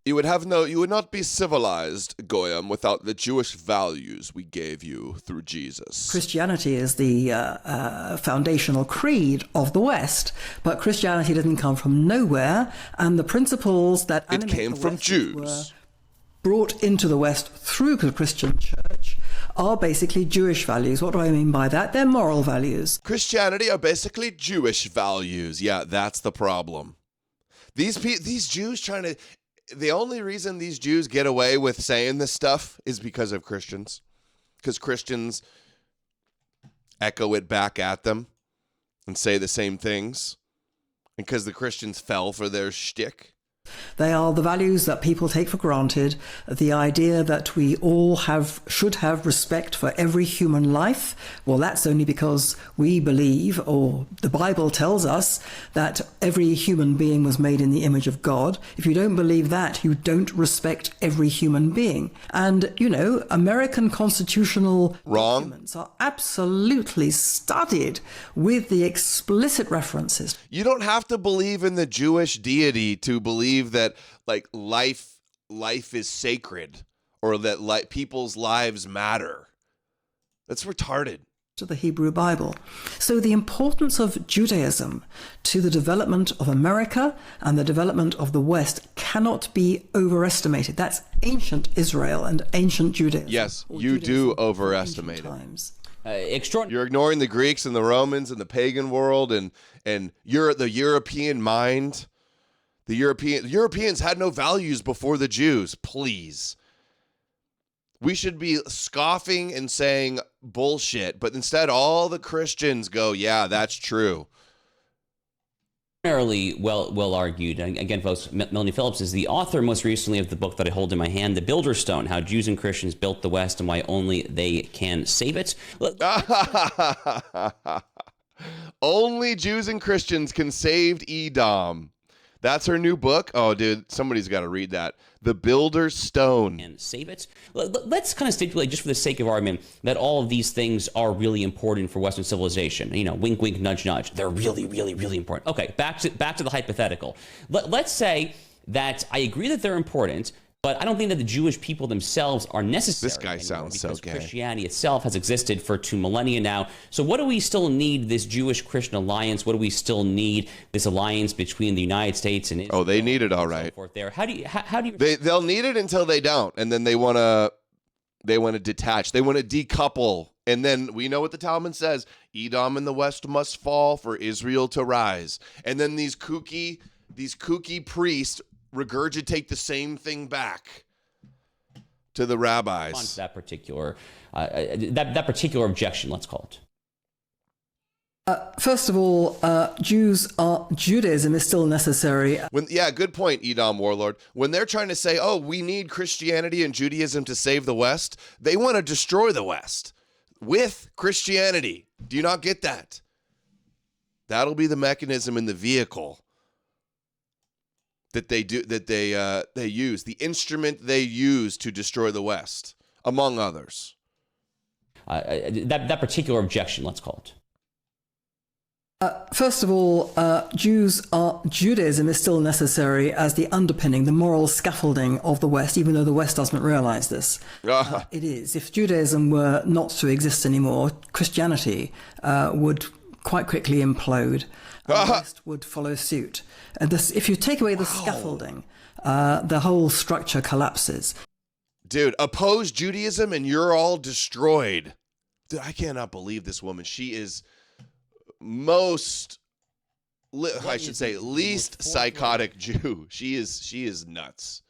You would not be civilized, Goyim, without the Jewish values we gave you through Jesus. Christianity is the foundational creed of the West, but Christianity didn't come from nowhere, and the principles that it came from Jews were brought into the West through the Christian church are basically Jewish values. What do I mean by that? They're moral values. Christianity are basically Jewish values. Yeah, that's the problem. These Jews trying to... The only reason these Jews get away with saying this stuff is because of Christians. Because Christians echo it back at them and say the same things. And because the Christians fell for their shtick. They are the values that people take for granted, the idea that we all should have respect for every human life. Well, that's only because we believe, or the Bible tells us, that every human being was made in the image of God. If you don't believe that, you don't respect every human being. And, American constitutional documents are absolutely studded with the explicit references. You don't have to believe in the Jewish deity to believe that life is sacred, or that people's lives matter. That's retarded. To the Hebrew Bible. So the importance of Judaism to the development of America and the development of the West cannot be overestimated. That's ancient Israel and ancient Judaism. Yes, you do overestimate it. You're ignoring the Greeks and the Romans and the pagan world and the European mind. The Europeans had no values before the Jews, please. We should be scoffing and saying bullshit, but instead all the Christians go, yeah, that's true. Primarily well argued. Again, folks, Melanie Phillips is the author most recently of the book that I hold in my hand, The Builder's Stone, How Jews and Christians Built the West and Why Only They Can Save It. Only Jews and Christians can save Edom. That's her new book. Oh, dude, somebody's got to read that. The Builder's Stone. And save it. Let's kind of stipulate, just for the sake of argument, that all of these things are really important for Western civilization. Wink, wink, nudge, nudge. They're really, really, really important. Okay, back to the hypothetical. Let's say that I agree that they're important, but I don't think that the Jewish people themselves are necessary. This guy sounds so gay. Christianity itself has existed for 2 millennia now. So what do we still need this Jewish-Christian alliance? What do we still need this alliance between the United States and Israel? Oh, they need it all right. So there. How do you? They'll need it until they don't, and then they want to detach. They want to decouple, and then we know what the Talmud says: Edom in the West must fall for Israel to rise. And then these kooky priests regurgitate the same thing back to the rabbis. On to that particular that particular objection, let's call it. First of all, Judaism is still necessary. Good point, Edom Warlord. When they're trying to say, oh, we need Christianity and Judaism to save the West, they want to destroy the West with Christianity. Do you not get that? That'll be the mechanism and the vehicle that they use, the instrument they use to destroy the West, among others. That particular objection, let's call it. First of all, Judaism is still necessary as the underpinning, the moral scaffolding of the West, even though the West doesn't realize this. It is. If Judaism were not to exist anymore, Christianity would quite quickly implode, and the West would follow suit. And this, if you take away the scaffolding, the whole structure collapses. Dude, oppose Judaism and you're all destroyed. Dude, I cannot believe this woman. She is least psychotic Jew. She is nuts.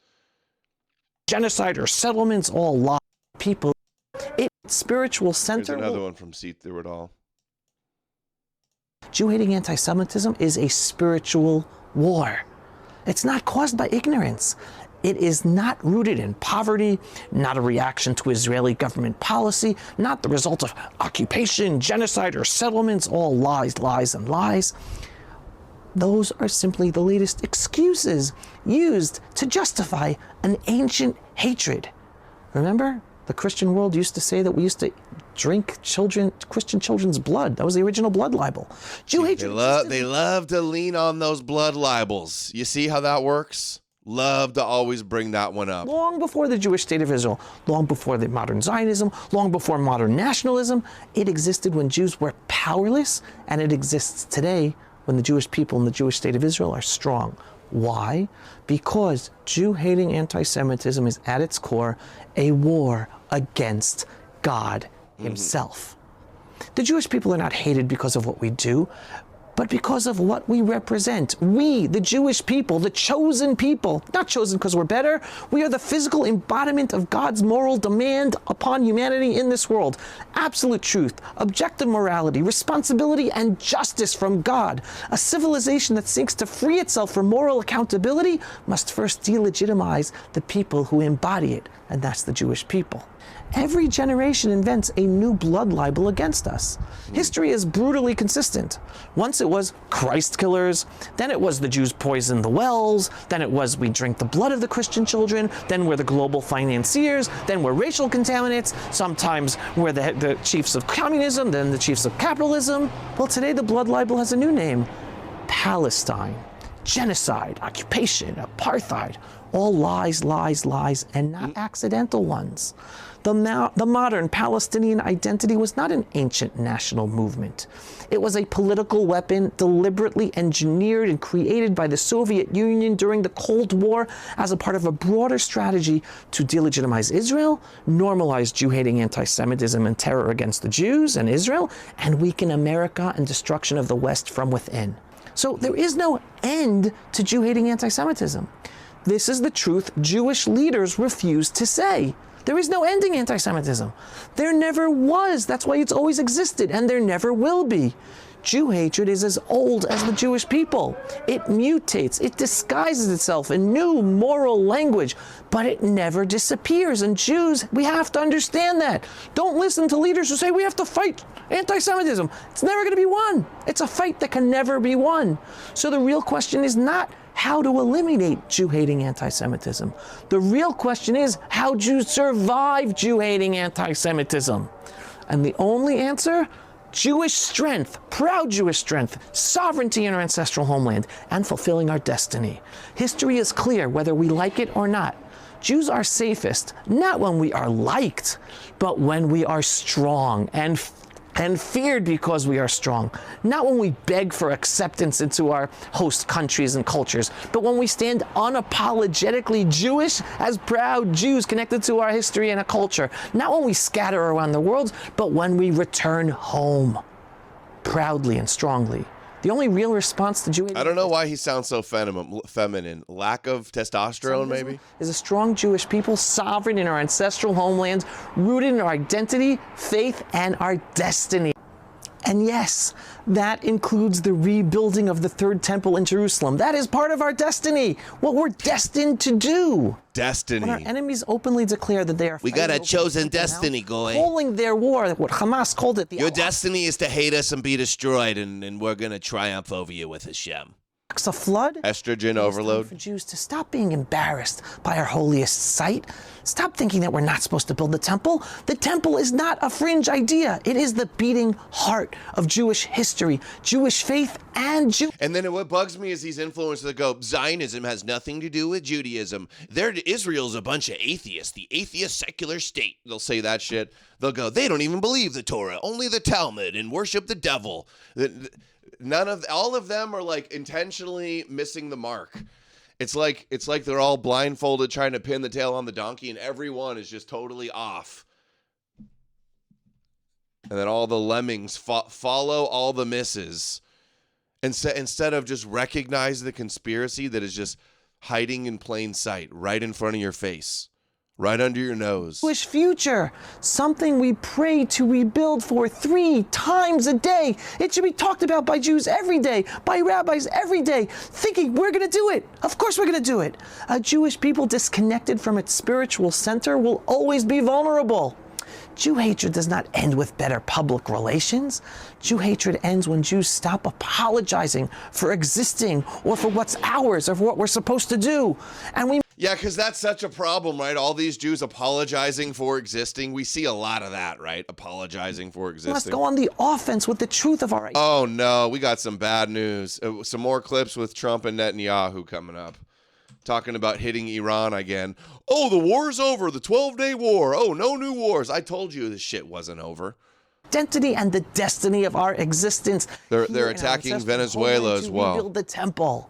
Genocide or settlements, all lie. People, its spiritual center. There's another one from See Through It All. Jew-hating anti-Semitism is a spiritual war. It's not caused by ignorance. It is not rooted in poverty, not a reaction to Israeli government policy, not the result of occupation, genocide, or settlements, all lies, lies, and lies. Those are simply the latest excuses used to justify an ancient hatred. Remember, the Christian world used to say that we used to drink Christian children's blood. That was the original blood libel. Jew hatred. They love to lean on those blood libels. You see how that works? Love to always bring that one up. Long before the Jewish state of Israel, long before the modern Zionism, long before modern nationalism, it existed when Jews were powerless, and it exists today when the Jewish people and the Jewish state of Israel are strong. Why? Because Jew-hating anti-Semitism is at its core a war against God himself. The Jewish people are not hated because of what we do, but because of what we represent. We, the Jewish people, the chosen people, not chosen because we're better, we are the physical embodiment of God's moral demand upon humanity in this world. Absolute truth, objective morality, responsibility, and justice from God. A civilization that seeks to free itself from moral accountability must first delegitimize the people who embody it, and that's the Jewish people. Every generation invents a new blood libel against us. History is brutally consistent. Once it was Christ killers, then it was the Jews poisoned the wells, then it was we drink the blood of the Christian children, then we're the global financiers, then we're racial contaminants, sometimes we're the chiefs of communism, then the chiefs of capitalism. Well, today the blood libel has a new name: Palestine. Genocide, occupation, apartheid, all lies, lies, lies, and not accidental ones. The modern Palestinian identity was not an ancient national movement. It was a political weapon deliberately engineered and created by the Soviet Union during the Cold War as a part of a broader strategy to delegitimize Israel, normalize Jew-hating anti-Semitism and terror against the Jews and Israel, and weaken America and destruction of the West from within. So there is no end to Jew-hating anti-Semitism. This is the truth Jewish leaders refuse to say. There is no ending anti-Semitism. There never was. That's why it's always existed, and there never will be. Jew hatred is as old as the Jewish people. It mutates, it disguises itself in new moral language, but it never disappears. And Jews, we have to understand that. Don't listen to leaders who say we have to fight anti-Semitism. It's never going to be won. It's a fight that can never be won. So the real question is not how to eliminate Jew-hating anti-Semitism. The real question is how to survive Jew-hating anti-Semitism. And the only answer? Jewish strength, proud Jewish strength, sovereignty in our ancestral homeland, and fulfilling our destiny. History is clear whether we like it or not. Jews are safest, not when we are liked, but when we are strong and feared because we are strong. Not when we beg for acceptance into our host countries and cultures, but when we stand unapologetically Jewish as proud Jews connected to our history and a culture. Not when we scatter around the world, but when we return home proudly and strongly. The only real response to Jew I don't know why he sounds so feminine. Lack of testosterone, maybe? Is a strong Jewish people, sovereign in our ancestral homeland, rooted in our identity, faith, and our destiny. And yes, that includes the rebuilding of the third temple in Jerusalem. That is part of our destiny, what we're destined to do. Destiny. When our enemies openly declare that they are We got a chosen destiny, Goy. calling their war, what Hamas called it, the Your destiny is to hate us and be destroyed, and we're going to triumph over you with Hashem. A flood. Estrogen overload. For Jews to stop being embarrassed by our holiest site. Stop thinking that we're not supposed to build the temple. The temple is not a fringe idea. It is the beating heart of Jewish history, Jewish faith, and And then what bugs me is these influencers that go, Zionism has nothing to do with Judaism. Israel's a bunch of atheists, the atheist secular state. They'll say that shit. They'll go, they don't even believe the Torah, only the Talmud, and worship the devil. All of them are like intentionally missing the mark. It's like they're all blindfolded trying to pin the tail on the donkey, and everyone is just totally off. And then all the lemmings follow all the misses. Instead of just recognize the conspiracy that is just hiding in plain sight, right in front of your face, right under your nose. Jewish future, something we pray to rebuild for 3 times a day. It should be talked about by Jews every day, by rabbis every day, thinking we're going to do it. Of course we're going to do it. A Jewish people disconnected from its spiritual center will always be vulnerable. Jew hatred does not end with better public relations. Jew hatred ends when Jews stop apologizing for existing or for what's ours or for what we're supposed to do. Yeah, because that's such a problem, right? All these Jews apologizing for existing. We see a lot of that, right? Apologizing for existing. We must go on the offense with the truth of our... Oh, no. We got some bad news. Some more clips with Trump and Netanyahu coming up. Talking about hitting Iran again. Oh, the war's over. The 12-day war. Oh, no new wars. I told you this shit wasn't over. Identity and the destiny of our existence. They're attacking Venezuela as well. Rebuild the temple.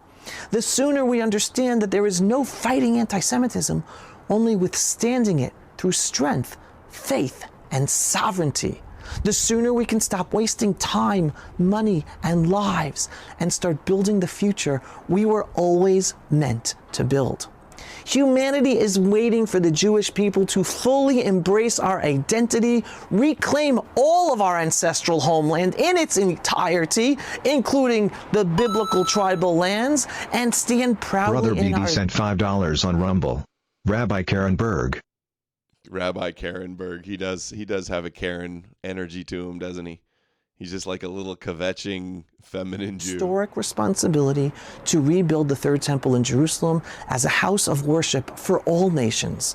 The sooner we understand that there is no fighting anti-Semitism, only withstanding it through strength, faith, and sovereignty, the sooner we can stop wasting time, money, and lives and start building the future we were always meant to build. Humanity is waiting for the Jewish people to fully embrace our identity, reclaim all of our ancestral homeland in its entirety, including the biblical tribal lands, and stand proudly Brother BB sent $5 on Rumble. Rabbi Karen Berg. Rabbi Karen Berg. He does have a Karen energy to him, doesn't he? He's just like a little kvetching feminine Jew. Historic responsibility to rebuild the Third Temple in Jerusalem as a house of worship for all nations,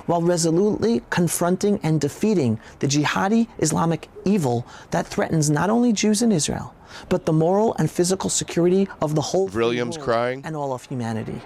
while resolutely confronting and defeating the jihadi Islamic evil that threatens not only Jews in Israel, but the moral and physical security of the whole William's crying and all of humanity.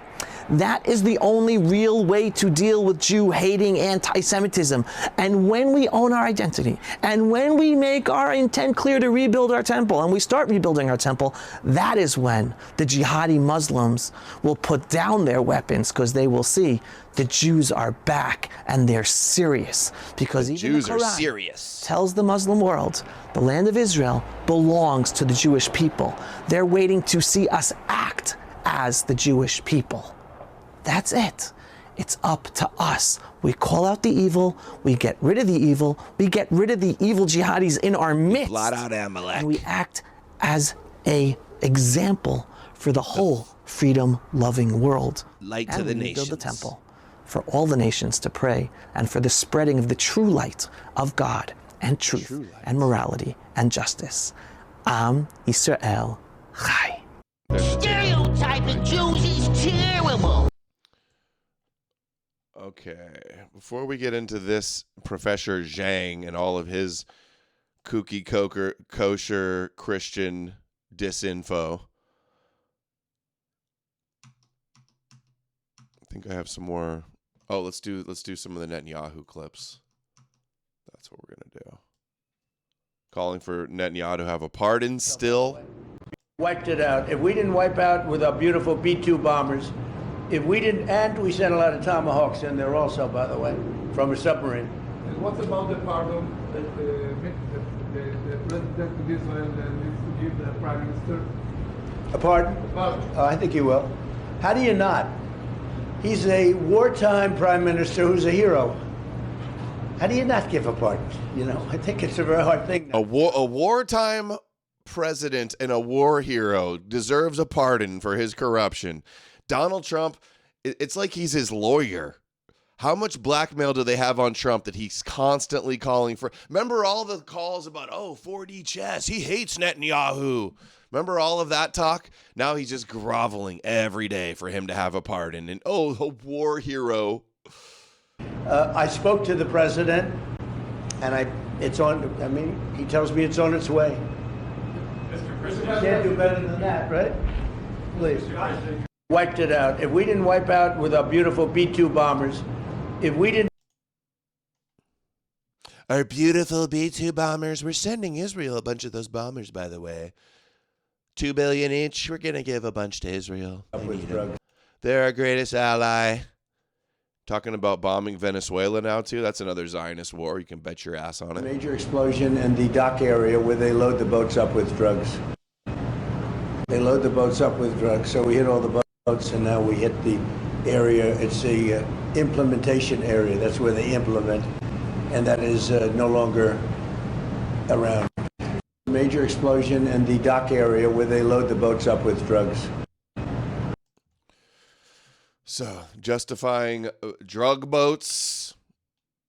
That is the only real way to deal with Jew-hating anti-Semitism. And when we own our identity, and when we make our intent clear to rebuild our temple, and we start rebuilding our temple, that is when the jihadi Muslims will put down their weapons, because they will see the Jews are back and they're serious. Because the even Jews the are Quran serious. Tells the Muslim world the land of Israel belongs to the Jewish people. They're waiting to see us act as the Jewish people. That's it. It's up to us. We call out the evil, we get rid of the evil, we get rid of the evil jihadis in our midst. Blot out Amalek. And we act as an example for the whole freedom-loving world. Light and to the we nations. build the temple for all the nations to pray, and for the spreading of the true light of God and truth and morality and justice. Am Yisrael Chai. Stereotyping Jews is terrible. Okay, before we get into this, Professor Zhang and all of his kooky kosher Christian disinfo, I think I have some more. Oh, let's do some of the Netanyahu clips. That's what we're gonna do. Calling for Netanyahu to have a pardon still. Wiped it out. If we didn't wipe out with our beautiful B-2 bombers, if we didn't, and we sent a lot of Tomahawks in there also, by the way, from a submarine. And what about the pardon that the President of Israel needs to give the Prime Minister? A pardon? A pardon. Oh, I think he will. How do you not? He's a wartime prime minister who's a hero. How do you not give a pardon? You know, I think it's a very hard thing. A wartime president and a war hero deserves a pardon for his corruption. Donald Trump, it's like he's his lawyer. How much blackmail do they have on Trump that he's constantly calling for? Remember all the calls about, 4D chess, he hates Netanyahu. Remember all of that talk? Now he's just groveling every day for him to have a pardon. And, a war hero. I spoke to the president, and he tells me it's on its way. You can't do better than that, right? Please. Wiped it out. If we didn't wipe out with our beautiful B-2 bombers, if we didn't... Our beautiful B-2 bombers. We're sending Israel a bunch of those bombers, by the way. $2 billion each. We're going to give a bunch to Israel. They're our greatest ally. Talking about bombing Venezuela now, too. That's another Zionist war. You can bet your ass on it. Major explosion in the dock area where they load the boats up with drugs. They load the boats up with drugs. So we hit all the boats, and now we hit the area. It's the implementation area. That's where they implement. And that is no longer around. Major explosion in the dock area where they load the boats up with drugs. So, justifying drug boats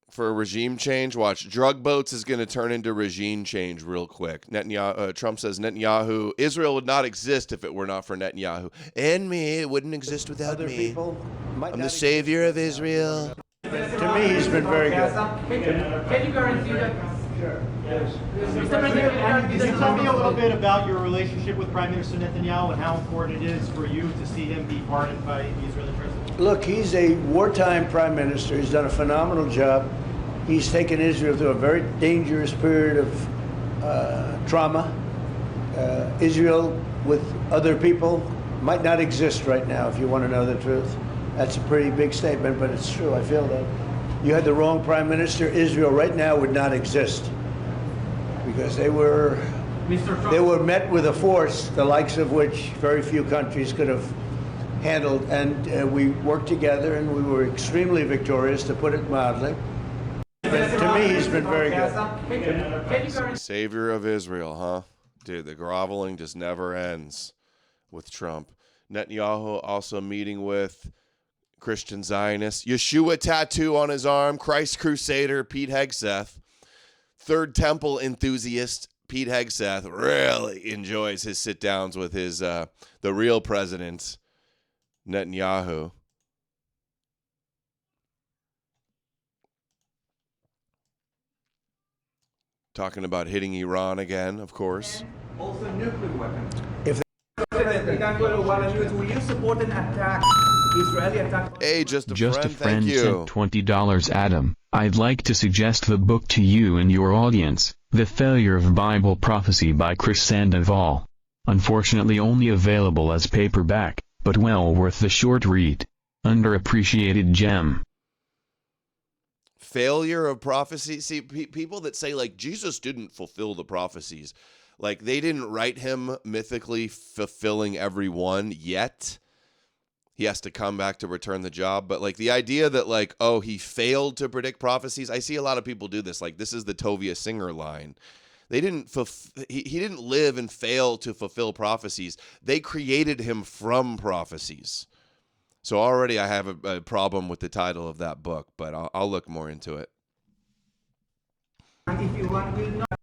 for a regime change. Watch, drug boats is going to turn into regime change real quick. Trump says Netanyahu, Israel would not exist if it were not for Netanyahu. And me, it wouldn't exist without me. I'm the savior of Israel. To me, he's been very good. Can you guarantee that? Sure. Yes. Can you tell me a little bit about your relationship with Prime Minister Netanyahu and how important it is for you to see him be pardoned by the Israeli president? Look, he's a wartime prime minister. He's done a phenomenal job. He's taken Israel through a very dangerous period of trauma. Israel with other people might not exist right now, if you want to know the truth. That's a pretty big statement, but it's true. I feel that. You had the wrong prime minister. Israel right now would not exist because they were met with a force the likes of which very few countries could have handled. And we worked together, and we were extremely victorious, to put it mildly. But to me, he's been very good. Savior of Israel, huh? Dude, the groveling just never ends with Trump. Netanyahu also meeting with Christian Zionist, Yeshua tattoo on his arm, Christ Crusader Pete Hegseth, Third Temple enthusiast Pete Hegseth really enjoys his sit downs with his the real president Netanyahu. Talking about hitting Iran again, of course. Also nuclear weapons. If will you support an attack? Israeli attack. Hey, just a friend thank you. Sent $20. Adam, I'd like to suggest the book to you and your audience, The Failure of Bible Prophecy by Chris Sandoval. Unfortunately only available as paperback, but well worth the short read. Underappreciated gem. Failure of prophecy. See, people that say, like, Jesus didn't fulfill the prophecies. Like, they didn't write him mythically fulfilling every one yet. He has to come back to return the job. But, like, the idea that, like, oh, he failed to predict prophecies. I see a lot of people do this. Like, this is the Tovia Singer line. They didn't he didn't live and fail to fulfill prophecies. They created him from prophecies. So already I have a problem with the title of that book, but I'll look more into it. If Iran will not,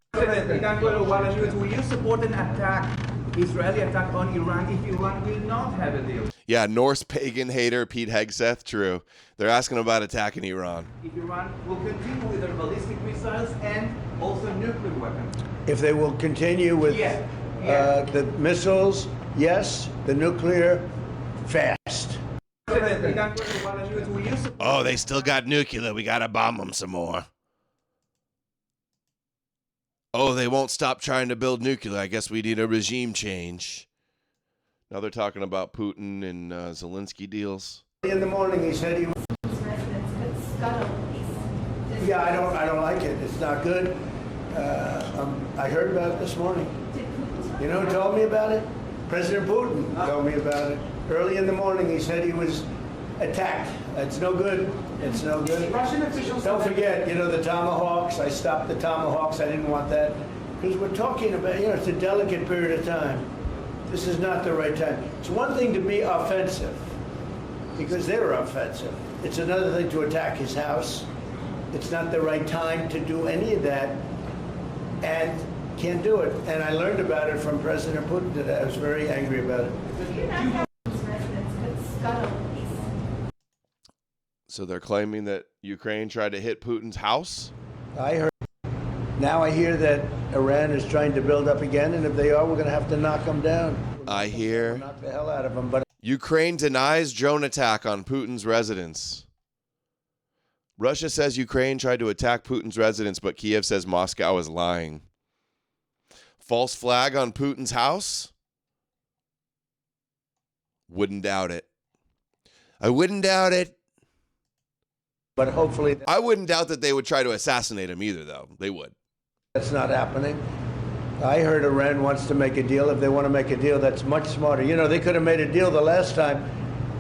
will you support an attack, Israeli attack on Iran, if Iran will not have a deal? Yeah, Norse pagan hater Pete Hegseth, true. They're asking about attacking Iran. If Iran will continue with their ballistic missiles and also nuclear weapons. If they will continue with the missiles, yes. The nuclear, fast. Oh, they still got nuclear. We got to bomb them some more. Oh, they won't stop trying to build nuclear. I guess we need a regime change. Now they're talking about Putin and Zelensky deals. In the morning, he said he was. Yeah, I don't like it. It's not good. I heard about it this morning. You know who told me about it? President Putin told me about it. Early in the morning, he said he was attacked. It's no good. It's no good. Russian officials. Don't forget, the Tomahawks. I stopped the Tomahawks. I didn't want that. Because we're talking about, it's a delicate period of time. This is not the right time. It's one thing to be offensive, because they were offensive. It's another thing to attack his house. It's not the right time to do any of that, and can't do it. And I learned about it from President Putin today. I was very angry about it. So they're claiming that Ukraine tried to hit Putin's house? I heard. Now I hear that Iran is trying to build up again, and if they are, we're going to have to knock them down. I hear. Knock the hell out of them. But Ukraine denies drone attack on Putin's residence. Russia says Ukraine tried to attack Putin's residence, but Kiev says Moscow is lying. False flag on Putin's house? Wouldn't doubt it. I wouldn't doubt it. But hopefully... I wouldn't doubt that they would try to assassinate him either, though. They would. That's not happening. I heard Iran wants to make a deal. If they want to make a deal, that's much smarter. You know, they could have made a deal the last time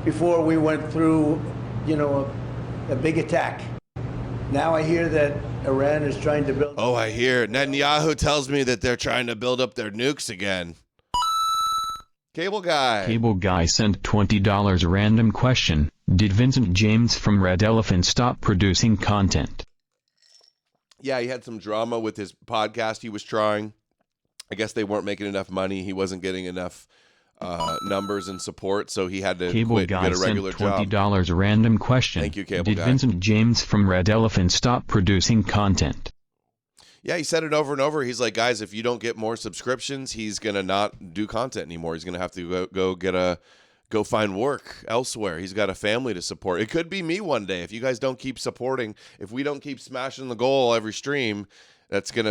before we went through, you know, a big attack. Now I hear that Iran is trying to build... Oh, I hear. Netanyahu tells me that they're trying to build up their nukes again. Cable Guy. Cable Guy sent $20 random question. Did Vincent James from Red Elephant stop producing content? Yeah, he had some drama with his podcast he was trying. I guess they weren't making enough money. He wasn't getting enough numbers and support, so he had to quit and get a regular sent $20 job. Random question. Thank you, Cable Did Guy. Vincent James from Red Elephant stop producing content? Yeah, he said it over and over. He's like, guys, if you don't get more subscriptions, he's going to not do content anymore. He's going to have to go find work elsewhere. He's got a family to support. It could be me one day. If you guys don't keep supporting, if we don't keep smashing the goal every stream, I'm going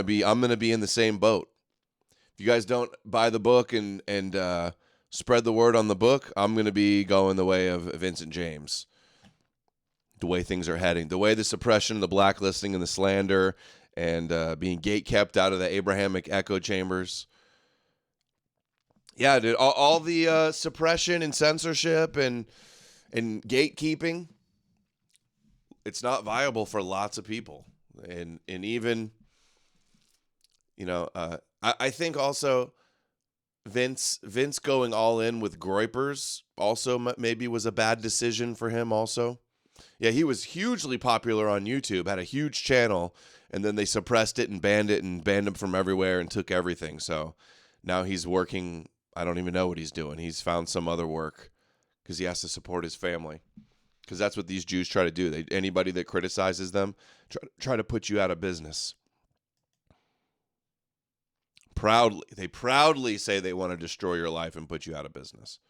to be in the same boat. If you guys don't buy the book and spread the word on the book, I'm going to be going the way of Vincent James. The way things are heading, the way the suppression, the blacklisting, and the slander, and being gate-kept out of the Abrahamic echo chambers. Yeah, dude, all the suppression and censorship and gatekeeping, it's not viable for lots of people. And even, you know, I think also Vince going all in with Groypers also maybe was a bad decision for him also. Yeah, he was hugely popular on YouTube, had a huge channel, and then they suppressed it and banned him from everywhere and took everything. So now he's working, I don't even know what he's doing. He's found some other work because he has to support his family. Because that's what these Jews try to do. Anybody that criticizes them, try to put you out of business. They proudly say they want to destroy your life and put you out of business.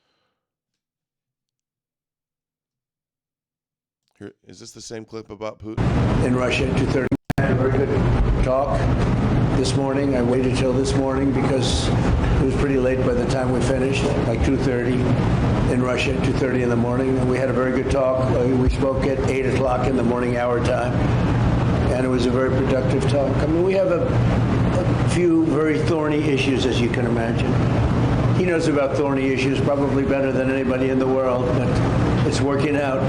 Here, is this the same clip about Putin? In Russia at 2:30. I had a very good talk this morning. I waited till this morning because it was pretty late by the time we finished, like 2:30 in Russia at 2:30 in the morning. And we had a very good talk. We spoke at 8 o'clock in the morning our time. And it was a very productive talk. I mean, we have a few very thorny issues, as you can imagine. He knows about thorny issues probably better than anybody in the world, but it's working out.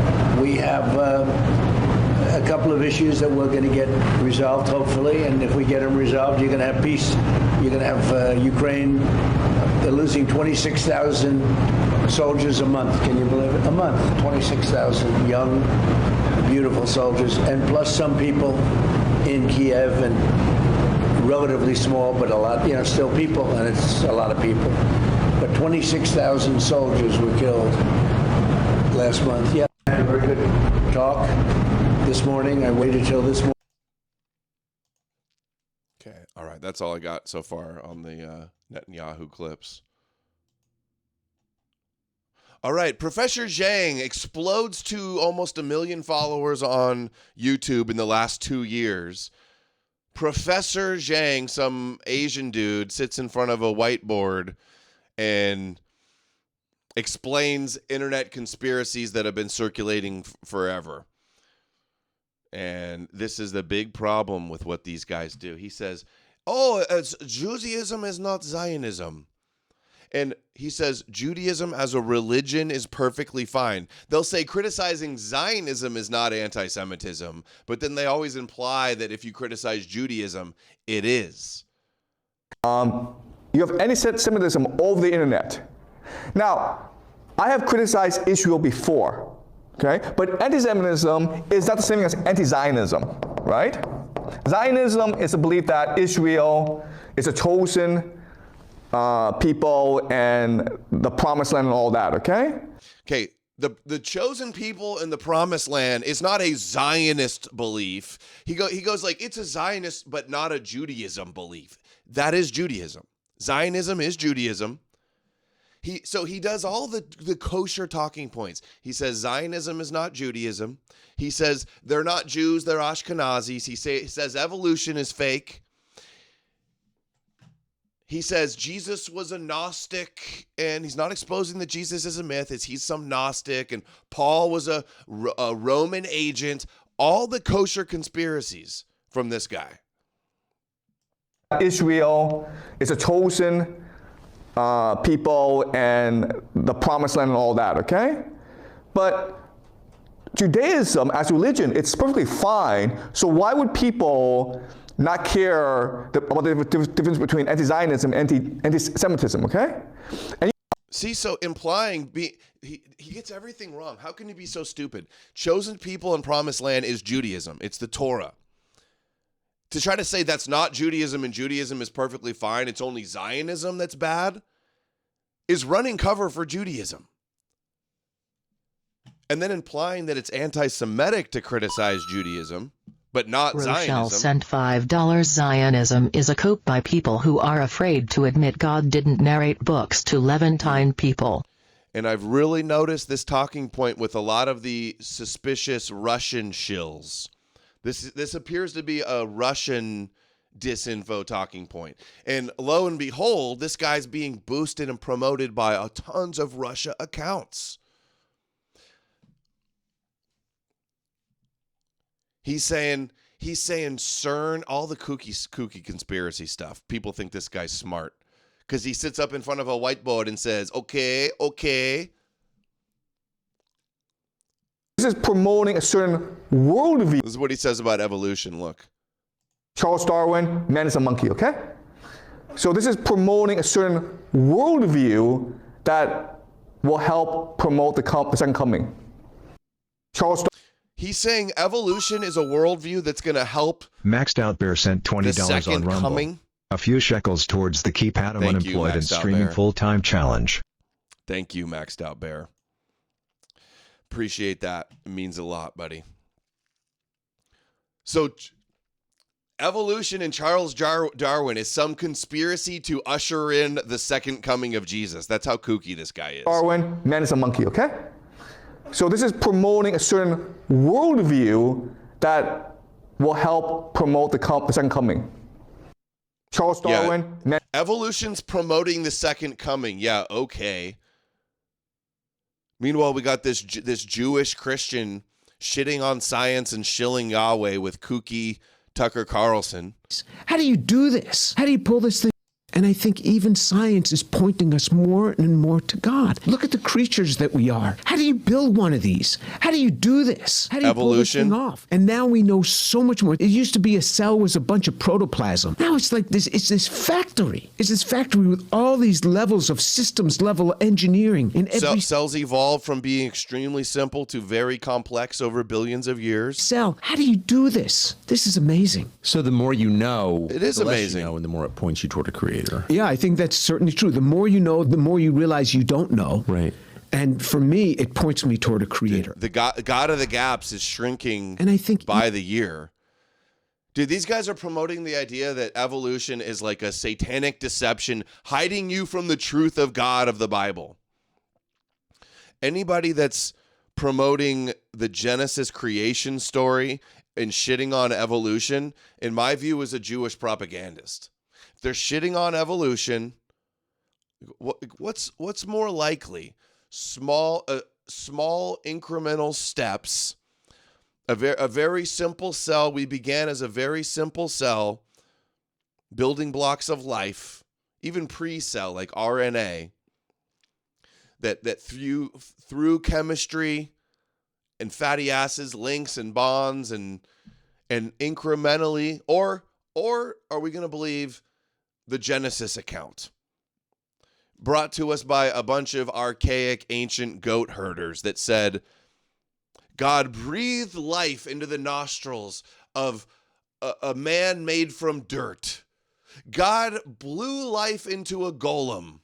We have a couple of issues that we're going to get resolved, hopefully, and if we get them resolved, you're going to have peace. You're going to have Ukraine. They're losing 26,000 soldiers a month. Can you believe it? A month. 26,000 young, beautiful soldiers, and plus some people in Kiev, and relatively small, but a lot, you know, still people, and it's a lot of people. But 26,000 soldiers were killed last month. Yeah, I had a very good talk this morning. I waited till this morning. Okay, all right. That's all I got so far on the Netanyahu clips. All right, Professor Zhang explodes to almost 1 million followers on YouTube in the last 2 years. Professor Zhang, some Asian dude, sits in front of a whiteboard and explains internet conspiracies that have been circulating forever. And this is the big problem with what these guys do. He says, Judaism is not Zionism. And he says Judaism as a religion is perfectly fine. They'll say criticizing Zionism is not anti-Semitism, but then they always imply that if you criticize Judaism, it is. You have anti-Semitism all over the internet. Now, I have criticized Israel before, okay? But anti-Semitism is not the same thing as anti-Zionism, right? Zionism is a belief that Israel is a chosen people and the promised land and all that, okay? Okay, the chosen people in the promised land is not a Zionist belief. He goes like, it's a Zionist but not a Judaism belief. That is Judaism. Zionism is Judaism. He does all the kosher talking points. He says Zionism is not Judaism. He says they're not Jews, they're Ashkenazis. He says evolution is fake. He says Jesus was a Gnostic, and he's not exposing that Jesus is a myth. He's some Gnostic, and Paul was a Roman agent. All the kosher conspiracies from this guy. Israel is a chosen people and the promised land and all that, okay? But Judaism as religion, it's perfectly fine. So why would people not care about the difference between anti-Zionism and anti-Semitism, okay? And See, so implying he gets everything wrong. How can you be so stupid? Chosen people in promised land is Judaism. It's the Torah. To try to say that's not Judaism and Judaism is perfectly fine, it's only Zionism that's bad, is running cover for Judaism. And then implying that it's anti-Semitic to criticize Judaism, but not Rochelle Zionism. sent $5. Zionism is a cope by people who are afraid to admit God didn't narrate books to Levantine people. And I've really noticed this talking point with a lot of the suspicious Russian shills. This appears to be a Russian disinfo talking point. And lo and behold, this guy's being boosted and promoted by tons of Russia accounts. He's saying CERN, all the kooky conspiracy stuff. People think this guy's smart because he sits up in front of a whiteboard and says, okay. this is promoting a certain worldview. This is what he says about evolution. Look. Charles Darwin, man is a monkey, okay? So this is promoting a certain worldview that will help promote the second coming. He's saying evolution is a worldview that's going to help. Maxed Out Bear sent $20 on Rumble. Coming. A few shekels towards the Keep Adam Thank you, Unemployed and Maxed Out Streaming Bear. Full-Time Challenge. Thank you, Maxed Out Bear. Appreciate that. It means a lot, buddy. So, evolution and Charles Darwin is some conspiracy to usher in the second coming of Jesus. That's how kooky this guy is. Darwin, man is a monkey, okay? So this is promoting a certain worldview that will help promote the second coming. Charles Darwin. Yeah. Evolution's promoting the second coming. Yeah, okay. Meanwhile, we got this Jewish Christian shitting on science and shilling Yahweh with kooky Tucker Carlson. How do you do this? How do you pull this thing? And I think even science is pointing us more and more to God. Look at the creatures that we are. How do you build one of these? How do you do this? How do you pull this thing off? And now we know so much more. It used to be a cell was a bunch of protoplasm. Now it's like this. It's this factory. It's this factory with all these levels of systems level engineering. In every cells evolved from being extremely simple to very complex over billions of years. Cell. How do you do this? This is amazing. So the more you know, it is the less amazing. You know, and the more it points you toward a creator. Yeah, I think that's certainly true. The more you know, the more you realize you don't know. Right. And for me, it points me toward a creator. The God of the gaps is shrinking and I think by the year. Dude, these guys are promoting the idea that evolution is like a satanic deception, hiding you from the truth of God of the Bible. Anybody that's promoting the Genesis creation story and shitting on evolution, in my view, is a Jewish propagandist. If they're shitting on evolution, what's more likely? Small incremental steps. A very simple cell. We began as a very simple cell, building blocks of life, even pre-cell like RNA. That through chemistry and fatty acids, links and bonds and incrementally, or are we going to believe the Genesis account brought to us by a bunch of archaic ancient goat herders that said God breathed life into the nostrils of a man made from dirt. God blew life into a golem.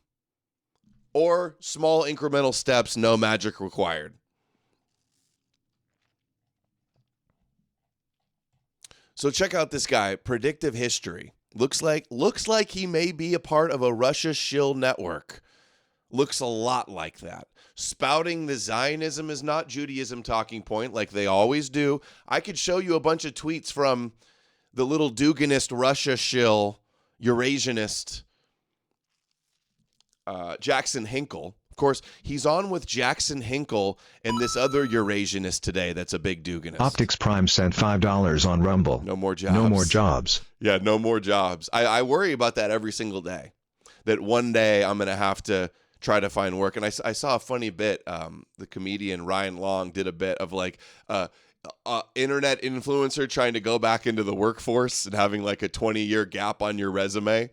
Or small incremental steps, no magic required. So check out this guy, Predictive History. Looks like he may be a part of a Russia shill network. looks a lot like that. Spouting the Zionism is not Judaism talking point like they always do. I could show you a bunch of tweets from the little Duganist Russia shill, Eurasianist, Jackson Hinkle. Of course, he's on with Jackson Hinkle and this other Eurasianist today that's a big Duganist. Optics Prime sent $5 on Rumble. No more jobs. No more jobs. Yeah, no more jobs. I worry about that every single day, that one day I'm going to have to try to find work. And I saw a funny bit. The comedian Ryan Long did a bit of like internet influencer trying to go back into the workforce and having like a 20-year gap on your resume.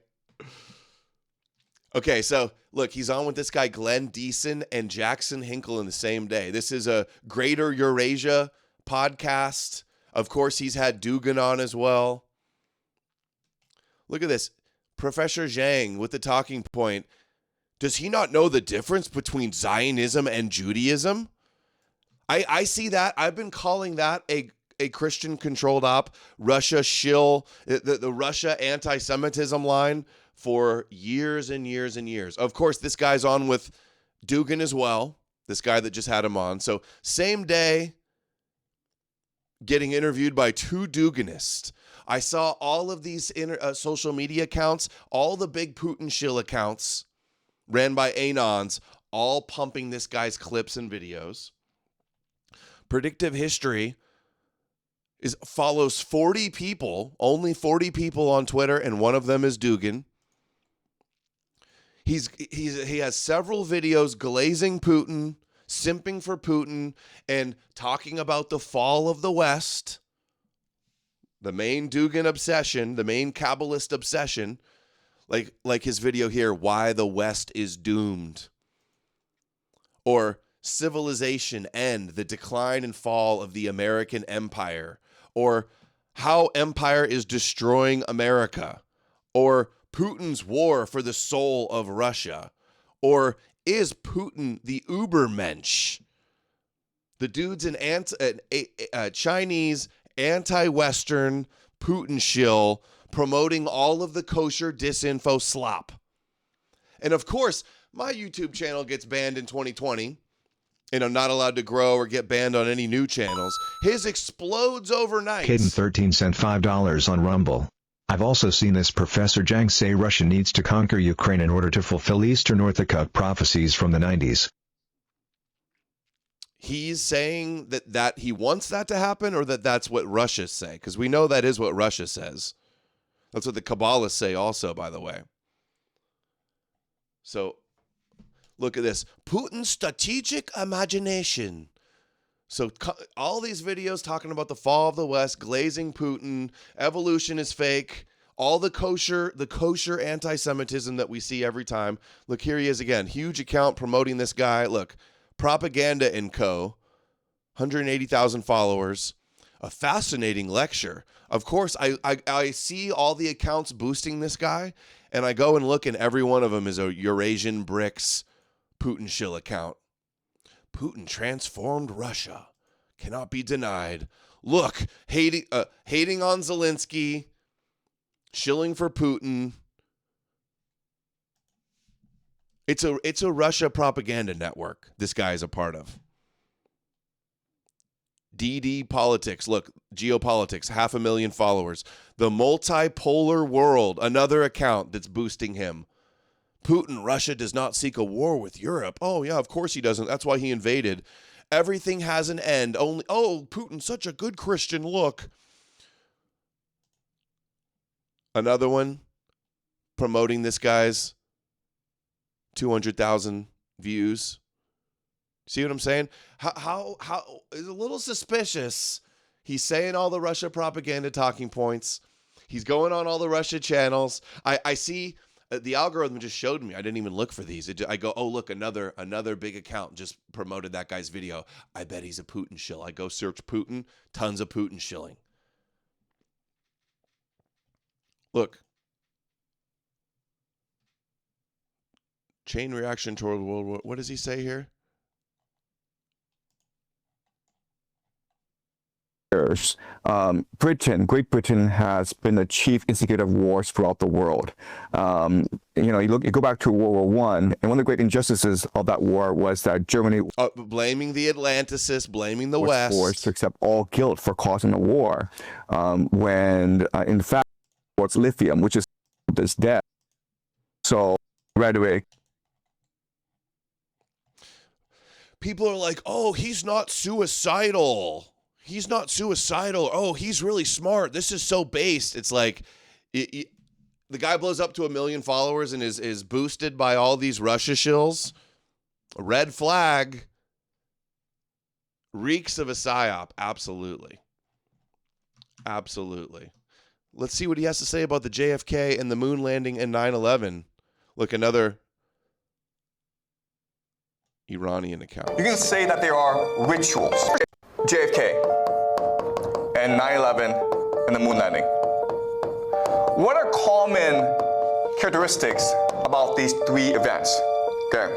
Okay, so look, he's on with this guy Glenn Deason and Jackson Hinkle in the same day. This is a Greater Eurasia podcast. Of course, he's had Dugan on as well. Look at this. Professor Zhang with the talking point. Does he not know the difference between Zionism and Judaism? I see that. I've been calling that a Christian-controlled op, Russia shill, the Russia anti-Semitism line for years and years and years. Of course, this guy's on with Dugan as well, this guy that just had him on. So same day, getting interviewed by two Duganists. I saw all of these social media accounts, all the big Putin shill accounts ran by Anons, all pumping this guy's clips and videos. Predictive History follows 40 people, only 40 people on Twitter, and one of them is Dugan. He has several videos glazing Putin, simping for Putin, and talking about the fall of the West, the main Dugan obsession, the main Kabbalist obsession, like his video here, Why the West is Doomed, or Civilization End, the decline and fall of the American empire, or how empire is destroying America, or Putin's war for the soul of Russia, or is Putin the Ubermensch? The dude's an Chinese anti-Western Putin shill promoting all of the kosher disinfo slop. And of course, my YouTube channel gets banned in 2020, and I'm not allowed to grow or get banned on any new channels. His explodes overnight. Caden13 sent $5 on Rumble. I've also seen this Professor Zhang say Russia needs to conquer Ukraine in order to fulfill Eastern Orthodox prophecies from the 90s. He's saying that he wants that to happen, or that's what Russia say? Because we know that is what Russia says. That's what the Kabbalists say also, by the way. So look at this. Putin's strategic imagination. So all these videos talking about the fall of the West, glazing Putin, evolution is fake, all the kosher anti-Semitism that we see every time. Look, here he is again. Huge account promoting this guy. Look, Propaganda & Co., 180,000 followers. A fascinating lecture. Of course, I see all the accounts boosting this guy, and I go and look, and every one of them is a Eurasian Bricks Putin shill account. Putin transformed Russia. Cannot be denied. Look, hating on Zelensky, shilling for Putin. It's a Russia propaganda network this guy is a part of. DD Politics, look, geopolitics, 500,000 followers. The Multipolar World, another account that's boosting him. Putin, Russia does not seek a war with Europe. Oh, yeah, of course he doesn't. That's why he invaded. Everything has an end. Putin's such a good Christian. Look. Another one promoting this guy's 200,000 views. See what I'm saying? How is a little suspicious. He's saying all the Russia propaganda talking points. He's going on all the Russia channels. I see the algorithm just showed me. I didn't even look for these. I go, oh, look, another big account just promoted that guy's video. I bet he's a Putin shill. I go search Putin, tons of Putin shilling. Look. Chain reaction toward World War. What does he say here? years, Great Britain has been the chief instigator of wars throughout the world. You go back to World War I, and one of the great injustices of that war was that Germany blaming the Atlanticists, blaming the was West, forced to accept all guilt for causing the war, when in fact it's lithium, which is this death. So rhetoric. People are like, "Oh, he's not suicidal. He's not suicidal. Oh, he's really smart. This is so based." It's like the guy blows up to 1 million followers and is boosted by all these Russia shills. Red flag. Reeks of a psyop. Absolutely. Absolutely. Let's see what he has to say about the JFK and the moon landing and 9/11. Look, another Iranian account. You can say that there are rituals. JFK and 9/11 and the moon landing. What are common characteristics about these three events? Okay.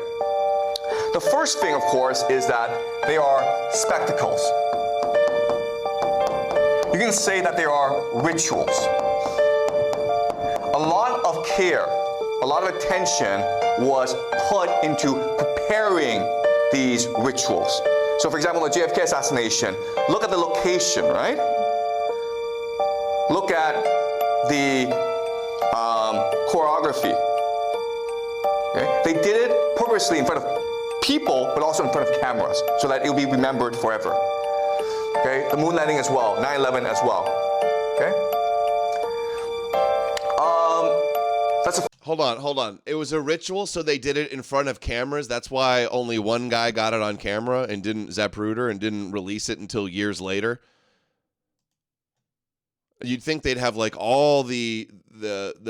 The first thing, of course, is that they are spectacles. You can say that there are rituals. A lot of care, a lot of attention was put into preparing these rituals. So, for example, the JFK assassination, look at the location, right? Look at the choreography. Okay? They did it purposely in front of people, but also in front of cameras, so that it will be remembered forever. Okay? The moon landing as well, 9/11 as well. Okay? Hold on. It was a ritual, so they did it in front of cameras. That's why only one guy got it on camera and didn't Zapruder and didn't release it until years later. You'd think they'd have like all the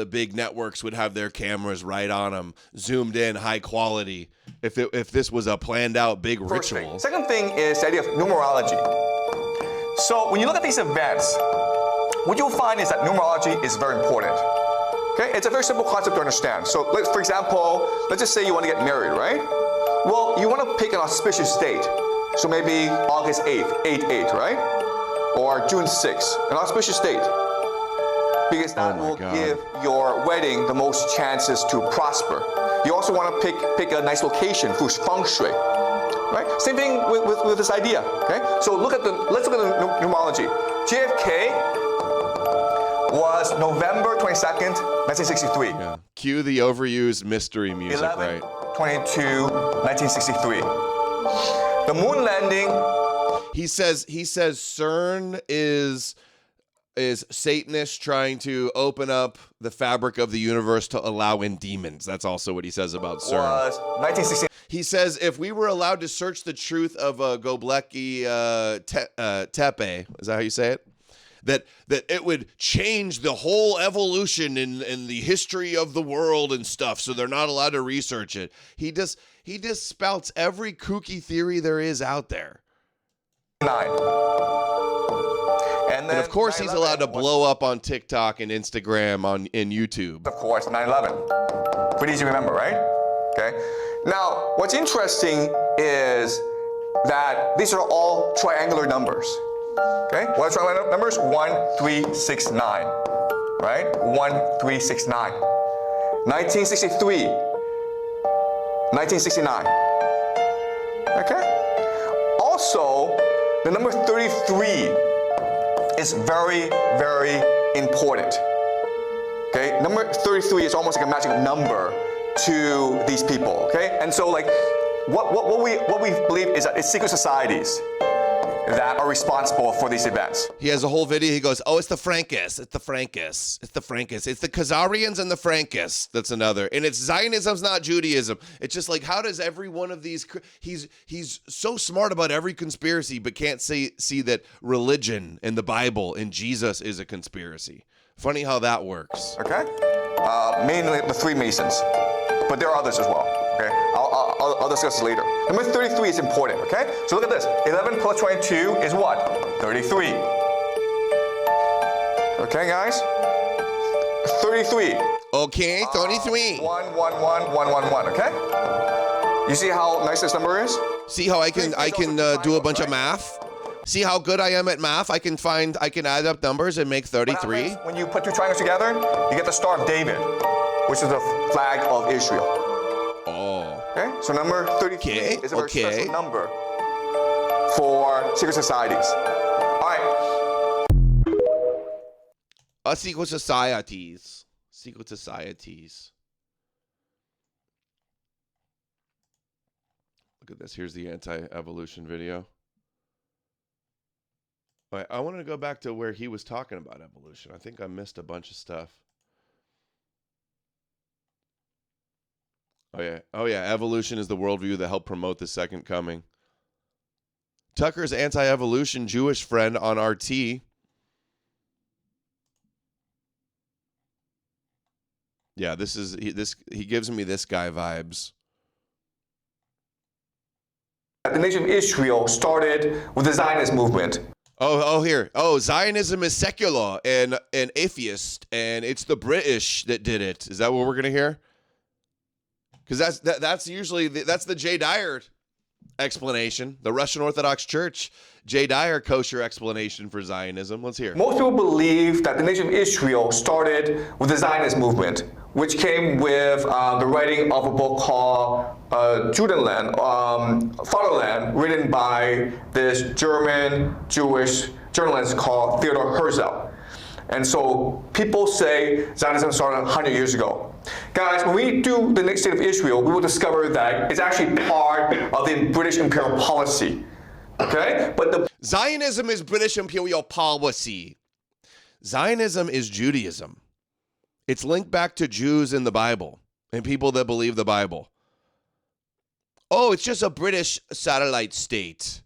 big networks would have their cameras right on them, zoomed in, high quality. If this was a planned out big ritual. Second thing is the idea of numerology. So when you look at these events, what you'll find is that numerology is very important. Okay, it's a very simple concept to understand. So, for example, let's just say you want to get married, right? Well, you want to pick an auspicious date. So maybe August 8th, 8/8, right? Or June 6th, an auspicious date. Because that will give your wedding the most chances to prosper. You also want to pick a nice location, whose feng shui, right? Same thing with this idea, okay? So let's look at the numerology. JFK was November 22nd, 1963. Yeah. Cue the overused mystery music, 11, right? 22, 1963. The moon landing. He says CERN is Satanists trying to open up the fabric of the universe to allow in demons. That's also what he says about CERN. Was 1960. He says if we were allowed to search the truth of Göbekli Tepe, is that how you say it? That it would change the whole evolution in the history of the world and stuff, so they're not allowed to research it. He just spouts every kooky theory there is out there. 9. And of course he's allowed to blow up on TikTok and Instagram and YouTube. Of course, 9/11. Pretty easy to remember, right? Okay. Now, what's interesting is that these are all triangular numbers. Okay, what are triangular numbers? 1, 3, 6, 9. Right? 1, 3, 6, 9. 1963. 1969. Okay? Also, the number 33 is very, very important. Okay? Number 33 is almost like a magic number to these people. Okay? And so, like, what we believe is that it's secret societies that are responsible for these events. He has a whole video. He goes, "Oh, it's the Frankists. It's the Frankists. It's the Frankists. It's the Khazarians and the Frankists." That's another. And it's Zionism's not Judaism. It's just like, how does every one of these? He's so smart about every conspiracy, but can't see that religion and the Bible and Jesus is a conspiracy. Funny how that works. Okay. Mainly the Freemasons, but there are others as well. Okay, I'll discuss this later. Number 33 is important, okay? So look at this. 11 plus 22 is what? 33. Okay, guys? 33. Okay, 33. 1, 1, 1, 1, 1, 1, okay? You see how nice this number is? See how I can do a bunch of math? See how good I am at math? I can add up numbers and make 33. When you put two triangles together, you get the Star of David, which is the flag of Israel. Oh. Okay, so number 33 is a very special number for secret societies. All right. Secret societies. Secret societies. Look at this. Here's the anti-evolution video. All right, I wanted to go back to where he was talking about evolution. I think I missed a bunch of stuff. Oh yeah. Evolution is the worldview that helped promote the second coming. Tucker's anti-evolution Jewish friend on RT. Yeah, he gives me this guy vibes. The nation of Israel started with the Zionist movement. Here. Zionism is secular and atheist, and it's the British that did it. Is that what we're gonna hear? Because that's usually the Jay Dyer explanation, the Russian Orthodox Church, Jay Dyer kosher explanation for Zionism. Let's hear. Most people believe that the nation of Israel started with the Zionist movement, which came with the writing of a book called Judenland, Fatherland, written by this German Jewish journalist called Theodor Herzl. And so people say Zionism started 100 years ago. Guys, when we do the next state of Israel, we will discover that it's actually part of the British imperial policy. Okay? But Zionism is British imperial policy. Zionism is Judaism. It's linked back to Jews in the Bible and people that believe the Bible. Oh, it's just a British satellite state.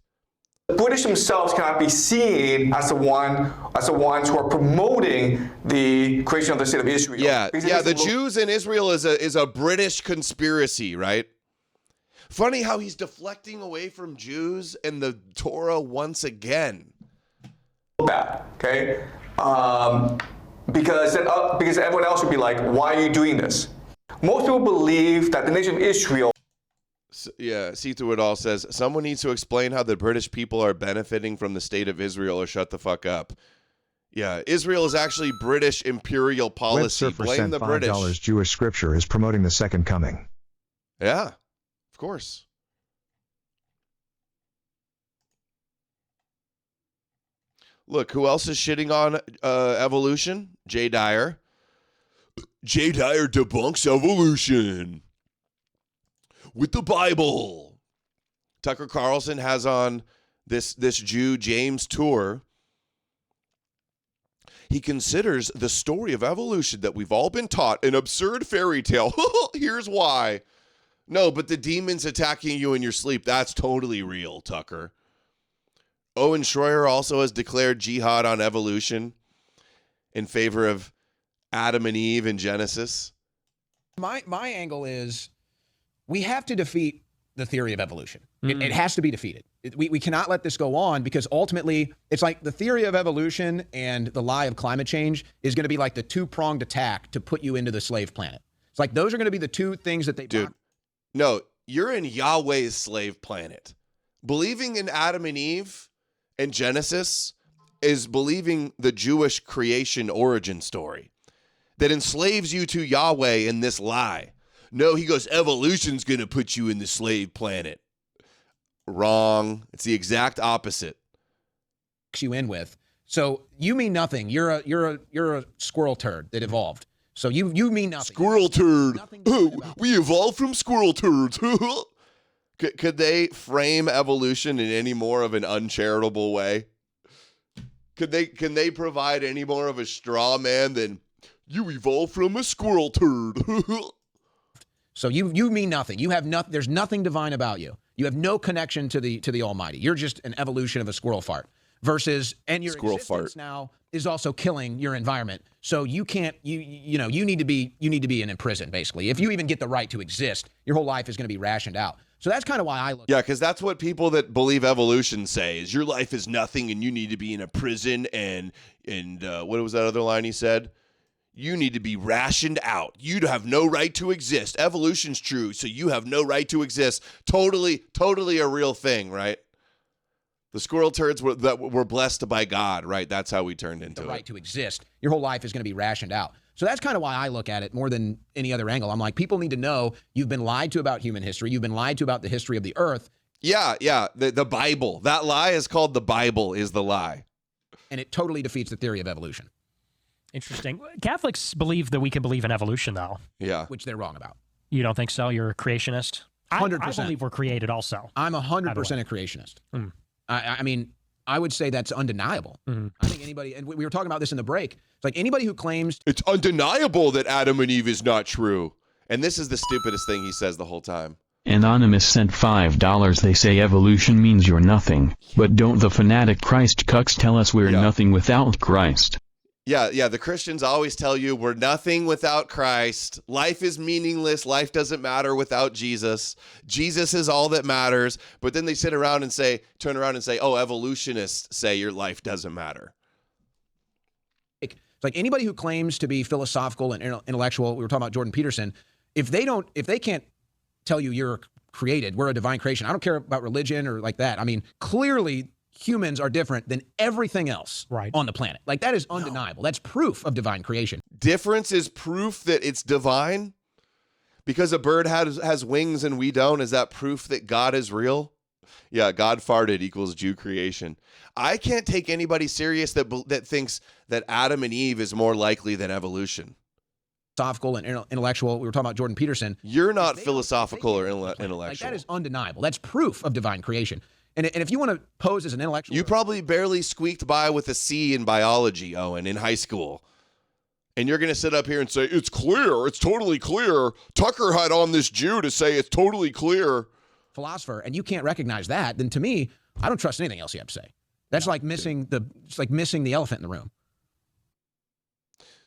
The British themselves cannot be seen as the ones who are promoting the creation of the state of Israel. Yeah, the Jews in Israel is a British conspiracy, right? Funny how he's deflecting away from Jews and the Torah once again. Bad, okay? Because everyone else would be like, why are you doing this? Most people believe that the nation of Israel. See Through It All says, someone needs to explain how the British people are benefiting from the state of Israel or shut the fuck up. Yeah, Israel is actually British imperial policy. Blame the British. $5 Jewish scripture is promoting the second coming. Yeah, of course. Look, who else is shitting on evolution? Jay Dyer. Jay Dyer debunks evolution with the Bible. Tucker Carlson has on this Jew James Tour. He considers the story of evolution that we've all been taught an absurd fairy tale. Here's why. No, but the demons attacking you in your sleep, that's totally real, Tucker. Owen Schroyer also has declared jihad on evolution in favor of Adam and Eve in Genesis. My angle is we have to defeat the theory of evolution. It has to be defeated. We cannot let this go on because ultimately it's like the theory of evolution and the lie of climate change is going to be like the two-pronged attack to put you into the slave planet. It's like those are going to be the two things that they... Dude, no, you're in Yahweh's slave planet. Believing in Adam and Eve and Genesis is believing the Jewish creation origin story that enslaves you to Yahweh in this lie. No, he goes, evolution's going to put you in the slave planet. Wrong. It's the exact opposite. You in with. So you mean nothing. You're a squirrel turd that evolved. So you mean nothing. Squirrel turd. We evolved from squirrel turds. Could they frame evolution in any more of an uncharitable way? Can they provide any more of a straw man than you evolved from a squirrel turd? So you mean nothing. You have nothing. There's nothing divine about you. You have no connection to the Almighty. You're just an evolution of a squirrel fart. Versus, and your squirrel existence fart now is also killing your environment. So you can't. You need to be in prison basically. If you even get the right to exist, your whole life is going to be rationed out. So that's kind of why I look. Yeah, because that's what people that believe evolution say is your life is nothing and you need to be in a prison and what was that other line he said? You need to be rationed out. You have no right to exist. Evolution's true, so you have no right to exist. Totally a real thing, right? The squirrel turds that were blessed by God, right? That's how we turned into the right it. to exist. Your whole life is going to be rationed out. So that's kind of why I look at it more than any other angle. I'm like, people need to know you've been lied to about human history. You've been lied to about the history of the earth. Yeah. The Bible. That lie is called the Bible is the lie. And it totally defeats the theory of evolution. Interesting. Catholics believe that we can believe in evolution, though. Yeah. Which they're wrong about. You don't think so? You're a creationist? 100%. I believe we're created also. I'm 100% a creationist. I mean, I would say that's undeniable. I think anybody, and we were talking about this in the break, it's like anybody who claims it's undeniable that Adam and Eve is not true. And this is the stupidest thing he says the whole time. Anonymous sent $5. They say evolution means you're nothing, but don't the fanatic Christ cucks tell us we're nothing without Christ? Yeah, the Christians always tell you we're nothing without Christ. Life is meaningless. Life doesn't matter without Jesus. Jesus is all that matters. But then they turn around and say, oh, evolutionists say your life doesn't matter. It's like anybody who claims to be philosophical and intellectual, we were talking about Jordan Peterson, if they can't tell you you're created, we're a divine creation. I don't care about religion or like that. I mean, clearly humans are different than everything else on the planet. Like, that is undeniable. That's proof of divine creation. Difference is proof that it's divine? Because a bird has wings and we don't, is that proof that God is real? Yeah, God farted equals Jew creation. I can't take anybody serious that thinks that Adam and Eve is more likely than evolution. Philosophical and intellectual, we were talking about Jordan Peterson. You're not philosophical or intellectual. Like, that is undeniable. That's proof of divine creation. And if you want to pose as an intellectual... You probably barely squeaked by with a C in biology, Owen, in high school. And you're going to sit up here and say, it's clear, it's totally clear. Tucker had on this Jew to say it's totally clear. Philosopher, and you can't recognize that, then to me, I don't trust anything else you have to say. That's like missing the elephant in the room.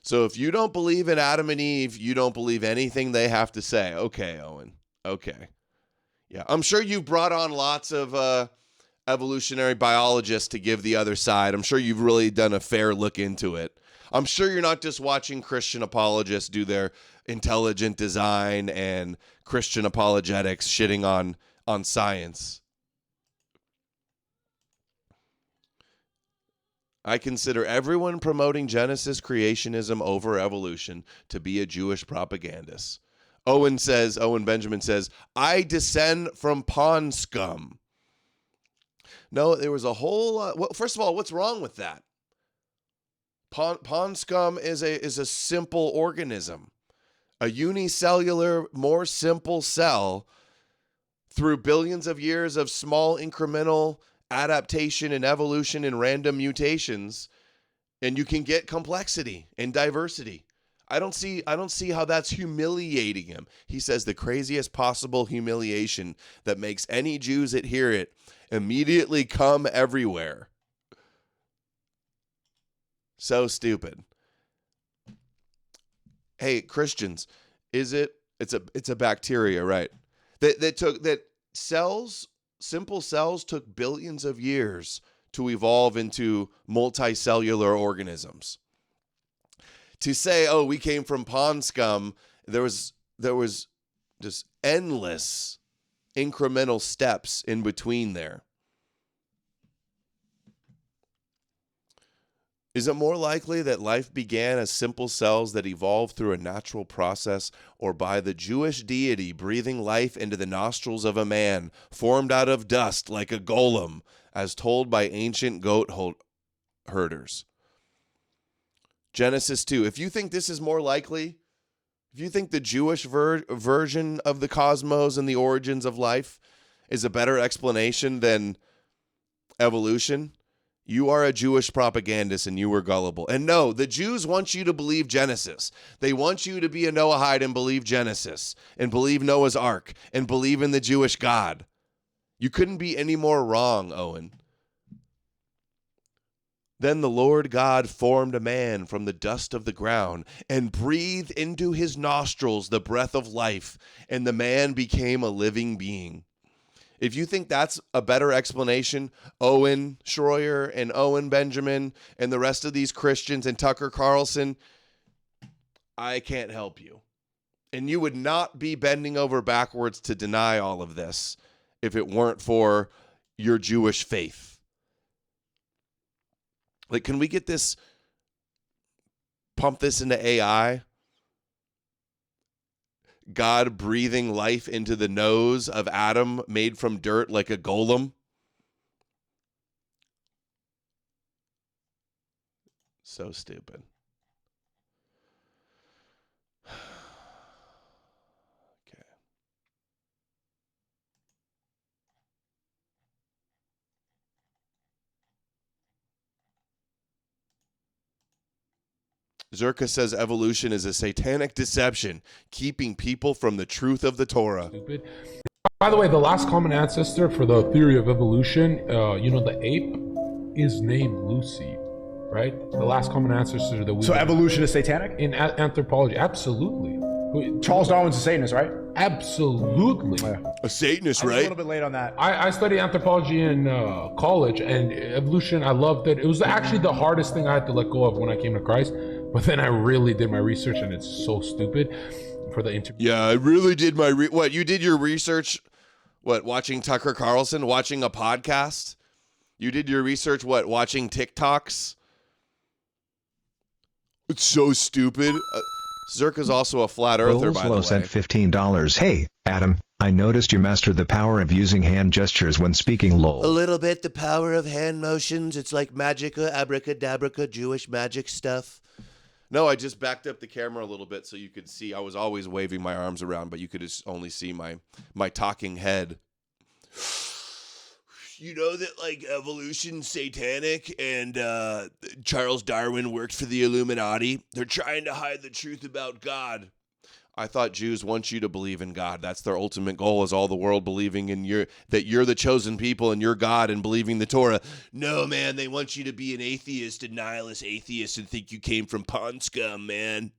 So if you don't believe in Adam and Eve, you don't believe anything they have to say. Okay, Owen. Okay. Yeah, I'm sure you've brought on lots of evolutionary biologists to give the other side. I'm sure you've really done a fair look into it. I'm sure you're not just watching Christian apologists do their intelligent design and Christian apologetics shitting on science. I consider everyone promoting Genesis creationism over evolution to be a Jewish propagandist. Owen Benjamin says, I descend from pond scum. No, there was a whole lot. Well, first of all, what's wrong with that? Pond scum is a simple organism, a unicellular, more simple cell through billions of years of small incremental adaptation and evolution and random mutations, and you can get complexity and diversity. I don't see how that's humiliating him. He says the craziest possible humiliation that makes any Jews that hear it immediately come everywhere. So stupid. Hey, Christians, it's a bacteria, right? Simple cells took billions of years to evolve into multicellular organisms. To say, oh, we came from pond scum, there was just endless incremental steps in between there. Is it more likely that life began as simple cells that evolved through a natural process, or by the Jewish deity breathing life into the nostrils of a man formed out of dust like a golem, as told by ancient goat herders? Genesis 2. If you think this is more likely, if you think the Jewish version of the cosmos and the origins of life is a better explanation than evolution, you are a Jewish propagandist and you were gullible. And no, the Jews want you to believe Genesis. They want you to be a Noahide and believe Genesis and believe Noah's Ark and believe in the Jewish God. You couldn't be any more wrong, Owen. Then the Lord God formed a man from the dust of the ground and breathed into his nostrils the breath of life, and the man became a living being. If you think that's a better explanation, Owen Schroyer and Owen Benjamin and the rest of these Christians and Tucker Carlson, I can't help you. And you would not be bending over backwards to deny all of this if it weren't for your Jewish faith. Like, can we get this, pump this into AI? God breathing life into the nose of Adam made from dirt like a golem. So stupid. Okay. Zerka says evolution is a satanic deception, keeping people from the truth of the Torah. Stupid. By the way, the last common ancestor for the theory of evolution, the ape, is named Lucy, right? The last common ancestor that we... So evolution is satanic? In anthropology, absolutely. Charles Darwin's a Satanist, right? Absolutely. A Satanist, I was right? a little bit late on that. I studied anthropology in college, and evolution, I loved it. It was actually the hardest thing I had to let go of when I came to Christ. But then I really did my research, and it's so stupid for the interview. Yeah, I really did my... What, you did your research, what, watching Tucker Carlson, watching a podcast? You did your research, what, watching TikToks? It's so stupid. Zerka's also a flat earther, by the way. sent $15. Hey, Adam, I noticed you mastered the power of using hand gestures when speaking lol. A little bit, the power of hand motions. It's like magica, abracadabra, Jewish magic stuff. No, I just backed up the camera a little bit so you could see. I was always waving my arms around, but you could just only see my talking head. You know that, like, evolution's satanic and Charles Darwin worked for the Illuminati? They're trying to hide the truth about God. I thought Jews want you to believe in God. That's their ultimate goal, is all the world believing in that you're the chosen people and you're God and believing the Torah. No, man, they want you to be an atheist, a nihilist atheist, and think you came from pond scum, man.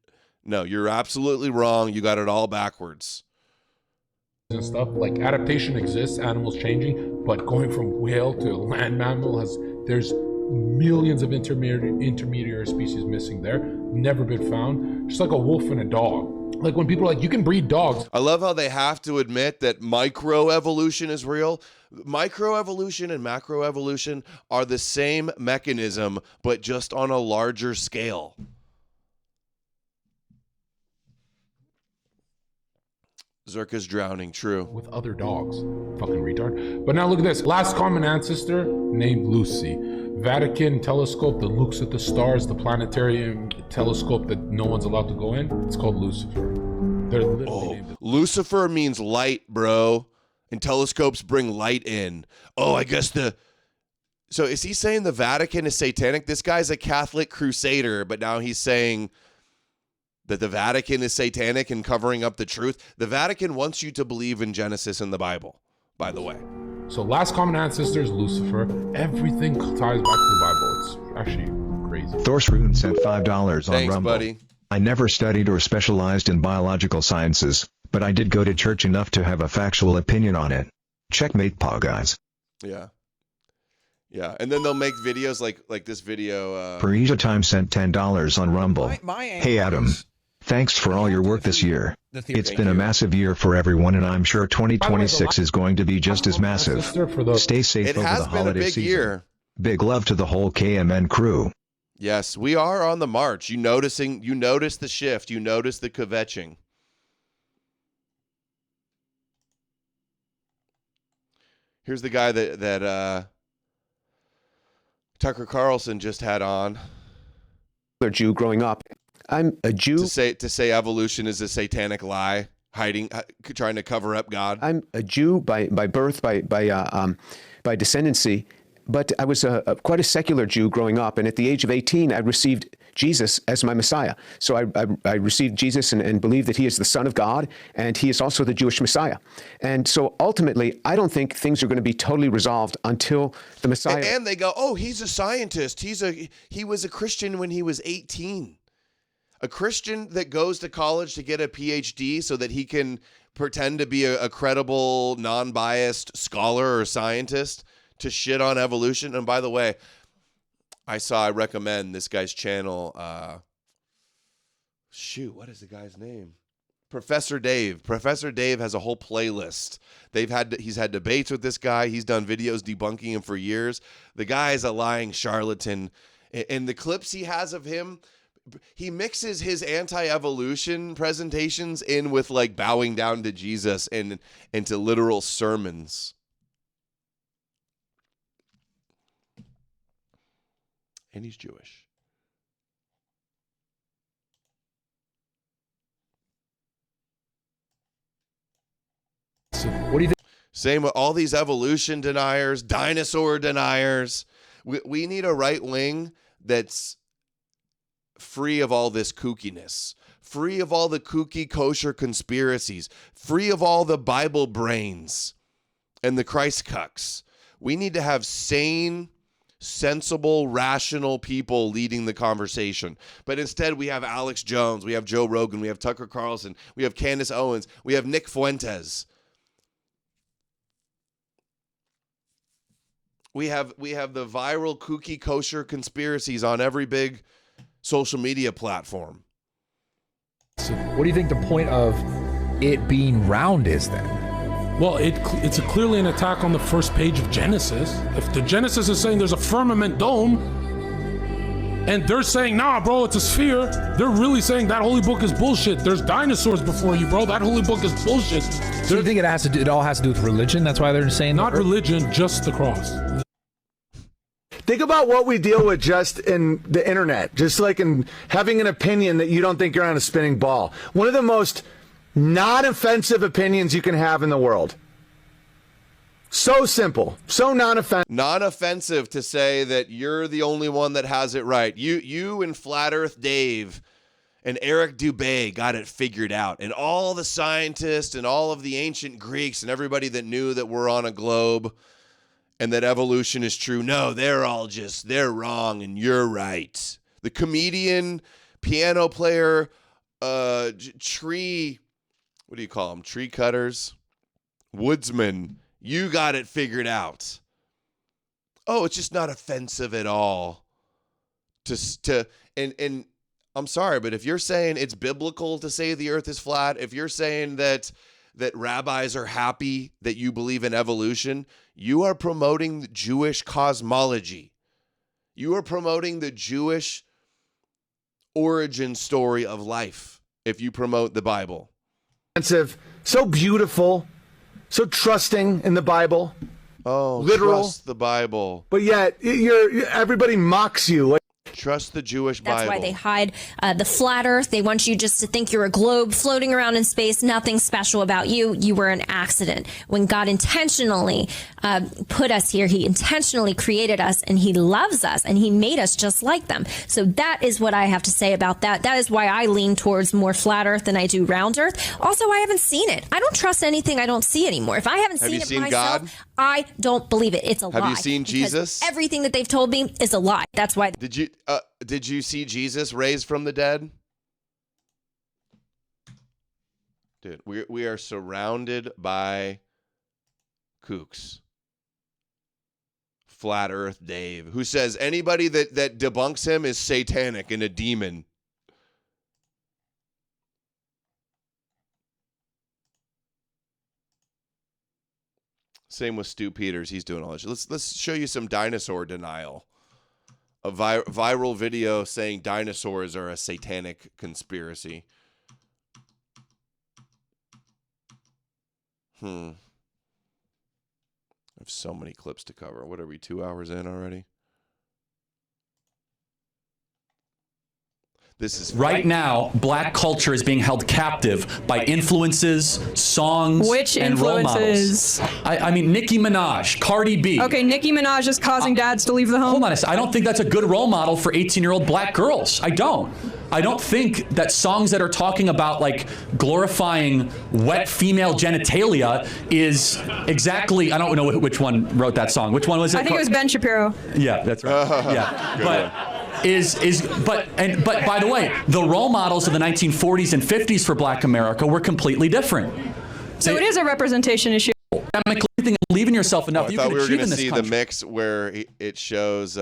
No, you're absolutely wrong. You got it all backwards. And stuff like adaptation exists, animals changing, but going from whale to land mammal there's millions of intermediary species missing there, never been found. Just like a wolf and a dog. Like when people are like, you can breed dogs. I love how they have to admit that microevolution is real. Microevolution and macroevolution are the same mechanism, but just on a larger scale. Zerka's drowning, true. With other dogs. Fucking retard. But now look at this. Last common ancestor named Lucy. Vatican telescope that looks at the stars, the planetarium telescope that no one's allowed to go in. It's called Lucifer. They're literally named Lucifer means light, bro. And telescopes bring light in. Oh, I guess So is he saying the Vatican is satanic? This guy's a Catholic crusader, but now he's saying that the Vatican is satanic and covering up the truth. The Vatican wants you to believe in Genesis and the Bible, by the way. So last common ancestor is Lucifer. Everything ties back to the Bible. It's actually crazy. Thorsrune sent $5 on Thanks, Rumble. buddy. I never studied or specialized in biological sciences, but I did go to church enough to have a factual opinion on it. Checkmate, paw guys. Yeah. Yeah, and then they'll make videos like this video. Parisia Time sent $10 on Rumble. Hey, Adam. Thanks for all your work this year. It's been a massive year for everyone, and I'm sure 2026 is going to be just as massive. Stay safe over the holiday season. Year. Big love to the whole KMN crew. Yes, we are on the march. You notice the shift. You notice the kvetching. Here's the guy that Tucker Carlson just had on. A Jew growing up. I'm a Jew. To say evolution is a satanic lie, trying to cover up God. I'm a Jew by birth, by descendancy, but I was quite a secular Jew growing up, and at the age of 18, I received Jesus as my Messiah. So I received Jesus and believe that he is the Son of God, and he is also the Jewish Messiah. And so ultimately, I don't think things are going to be totally resolved until the Messiah. And they go, oh, he's a scientist. He was a Christian when he was 18. A Christian that goes to college to get a PhD so that he can pretend to be a credible, non-biased scholar or scientist to shit on evolution. And by the way, I recommend this guy's channel. What is the guy's name? Professor Dave. Professor Dave has a whole playlist. He's had debates with this guy. He's done videos debunking him for years. The guy is a lying charlatan. And the clips he has of him, he mixes his anti-evolution presentations in with like bowing down to Jesus and into literal sermons. And he's Jewish. So what do you think? Same with all these evolution deniers, dinosaur deniers. We need a right wing that's free of all this kookiness, free of all the kooky kosher conspiracies, free of all the Bible brains and the Christ cucks. We need to have sane, sensible, rational people leading the conversation. But instead, we have Alex Jones, we have Joe Rogan, we have Tucker Carlson, we have Candace Owens, we have Nick Fuentes. We have the viral kooky kosher conspiracies on every big social media platform. So what do you think the point of it being round is then? Well, it's clearly an attack on the first page of Genesis. If the Genesis is saying there's a firmament dome, and they're saying, nah, bro, it's a sphere, they're really saying that holy book is bullshit. There's dinosaurs before you, bro. That holy book is bullshit. So you think it all has to do with religion? That's why they're saying not religion, just the cross. Think about what we deal with just in the internet, just like in having an opinion that you don't think you're on a spinning ball. One of the most non-offensive opinions you can have in the world. So simple, so non-offensive. Non-offensive to say that you're the only one that has it right. You and Flat Earth Dave and Eric Dubé got it figured out. And all the scientists and all of the ancient Greeks and everybody that knew that we're on a globe and that evolution is true. No, they're wrong and you're right. The comedian, piano player, tree cutters, woodsman, you got it figured out. Oh, it's just not offensive at all. And I'm sorry, but if you're saying it's biblical to say the earth is flat, if you're saying that rabbis are happy that you believe in evolution, you are promoting the Jewish cosmology. You are promoting the Jewish origin story of life if you promote the Bible. So beautiful, so trusting in the Bible. Oh, literal. Trust the Bible. But yet, everybody mocks you. Trust the Jewish Bible. That's why they hide the flat earth. They want you just to think you're a globe floating around in space. Nothing special about you. You were an accident. When God intentionally put us here, he intentionally created us and he loves us and he made us just like them. So that is what I have to say about that. That is why I lean towards more flat earth than I do round earth. Also, I haven't seen it. I don't trust anything I don't see anymore. If I haven't seen it myself, God? I don't believe it. It's a lie. Have you seen Jesus? Everything that they've told me is a lie. That's why. Did you see Jesus raised from the dead? Dude, we are surrounded by kooks. Flat Earth Dave, who says anybody that debunks him is satanic and a demon. Same with Stu Peters. He's doing all this. Let's show you some dinosaur denial. A viral video saying dinosaurs are a satanic conspiracy. I have so many clips to cover. What are we, 2 hours in already? This is right now, black culture is being held captive by influences, songs, and role models. I mean, Nicki Minaj, Cardi B. Okay, Nicki Minaj is causing dads to leave the home. Hold on a second. I don't think that's a good role model for 18-year-old black girls. I don't think that songs that are talking about like glorifying wet female genitalia is exactly. I don't know which one wrote that song. Which one was it? I think it was Ben Shapiro. Yeah, that's right. Yeah, but by the way, the role models of the 1940s and 50s for Black America were completely different. So it is a representation issue. Believe in yourself enough. I thought we were going to see the mix where it shows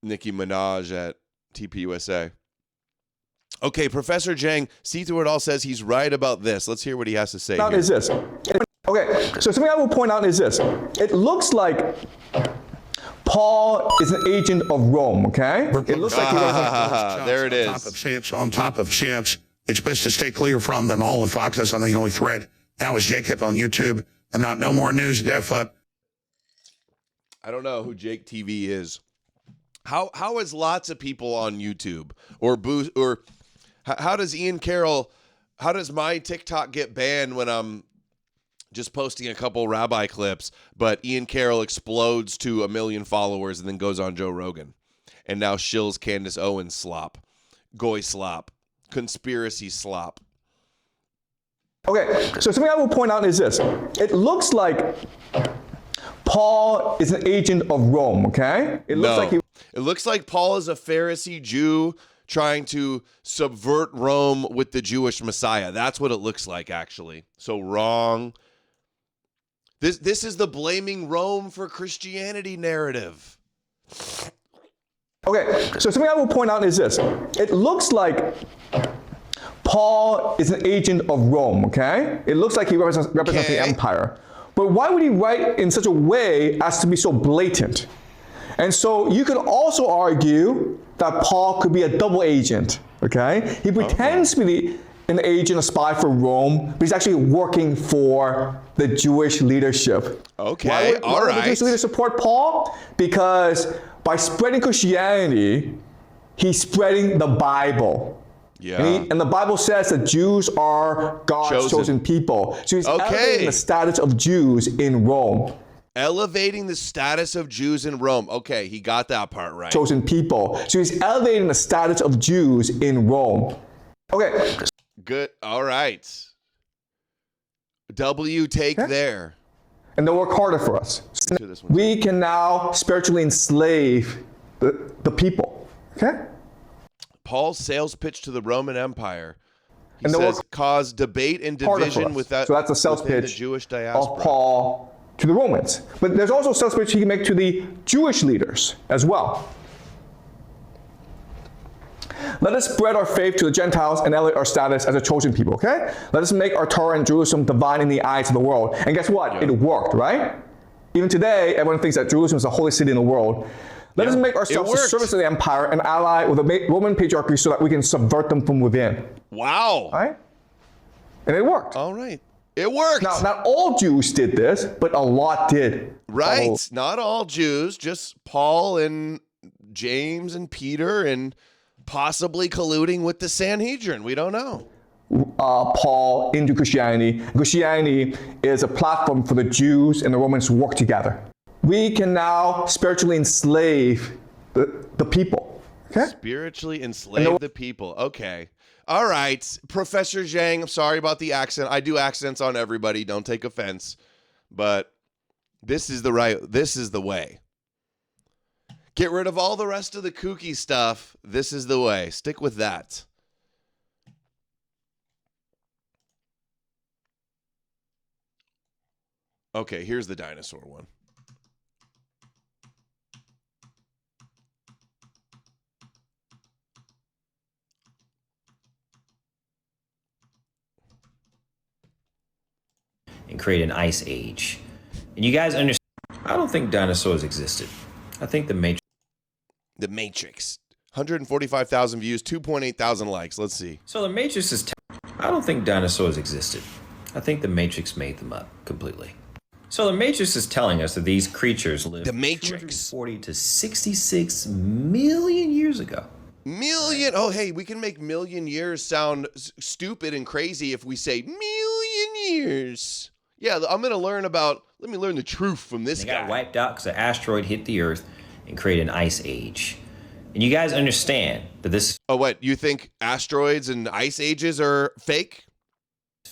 Nicki Minaj at TPUSA. Okay, Professor Jang, see through it all, says he's right about this. Let's hear what he has to say. Is this. Okay, so something I will point out is this. It looks like Paul is an agent of Rome, okay? It looks like there it is. On top of chance. It's best to stay clear from them all. And Fox is on the only thread. Now is Jacob on YouTube. And not no more news, Def Up. I don't know who Jake TV is. How is lots of people on YouTube or how does Ian Carroll? How does my TikTok get banned when I'm just posting a couple rabbi clips, but Ian Carroll explodes to 1 million followers and then goes on Joe Rogan, and now shills Candace Owens slop, goy slop, conspiracy slop. Okay, so something I will point out is this. It looks like Paul is an agent of Rome, okay? It looks like Paul is a Pharisee Jew trying to subvert Rome with the Jewish Messiah. That's what it looks like, actually. So wrong. This is the blaming Rome for Christianity narrative. Okay, so something I will point out is this. It looks like Paul is an agent of Rome, okay? It looks like he represents the empire. But why would he write in such a way as to be so blatant? And so you could also argue that Paul could be a double agent, okay? He pretends to be an agent, a spy for Rome, but he's actually working for the Jewish leadership. Okay, why would the Jewish leaders support Paul? Because by spreading Christianity, he's spreading the Bible. Yeah. And the Bible says that Jews are God's chosen people. So he's elevating the status of Jews in Rome. Elevating the status of Jews in Rome. Okay, he got that part right. Chosen people. So he's elevating the status of Jews in Rome. Okay. Good. All right. W take there. And they'll work harder for us. We can now spiritually enslave the people. Okay? Paul's sales pitch to the Roman Empire. He says cause debate and division with that. So that's a sales pitch the Jewish diaspora. Of Paul to the Romans. But there's also a sales pitch he can make to the Jewish leaders as well. Let us spread our faith to the Gentiles and elevate our status as a chosen people, okay? Let us make our Torah and Jerusalem divine in the eyes of the world. And guess what? It worked, right? Even today, everyone thinks that Jerusalem is the holy city in the world. Let us make ourselves a service to the empire and ally with the Roman patriarchy so that we can subvert them from within. Wow. All right? And it worked. All right. It worked. Now, not all Jews did this, but a lot did. Right. Not all Jews, just Paul and James and Peter and possibly colluding with the Sanhedrin. We don't know. Paul into Christianity. Christianity is a platform for the Jews and the Romans to work together. We can now spiritually enslave the people. Okay? Spiritually enslave the people. Okay. All right. Professor Zhang, I'm sorry about the accent. I do accents on everybody. Don't take offense. But this is the way. Get rid of all the rest of the kooky stuff. This is the way. Stick with that. Okay, here's the dinosaur one. And create an ice age. And you guys understand, I don't think dinosaurs existed. I think the Matrix. 145,000 views, 2.8 thousand likes. Let's see. So the Matrix is I don't think dinosaurs existed. I think the Matrix made them up completely. So the Matrix is telling us that these creatures lived 240 to 66 million years ago. Million? Oh, hey, we can make million years sound stupid and crazy if we say million years. Yeah, let me learn the truth from this guy. They got wiped out because an asteroid hit the Earth and created an ice age. And you guys understand that this... Oh, what? You think asteroids and ice ages are fake?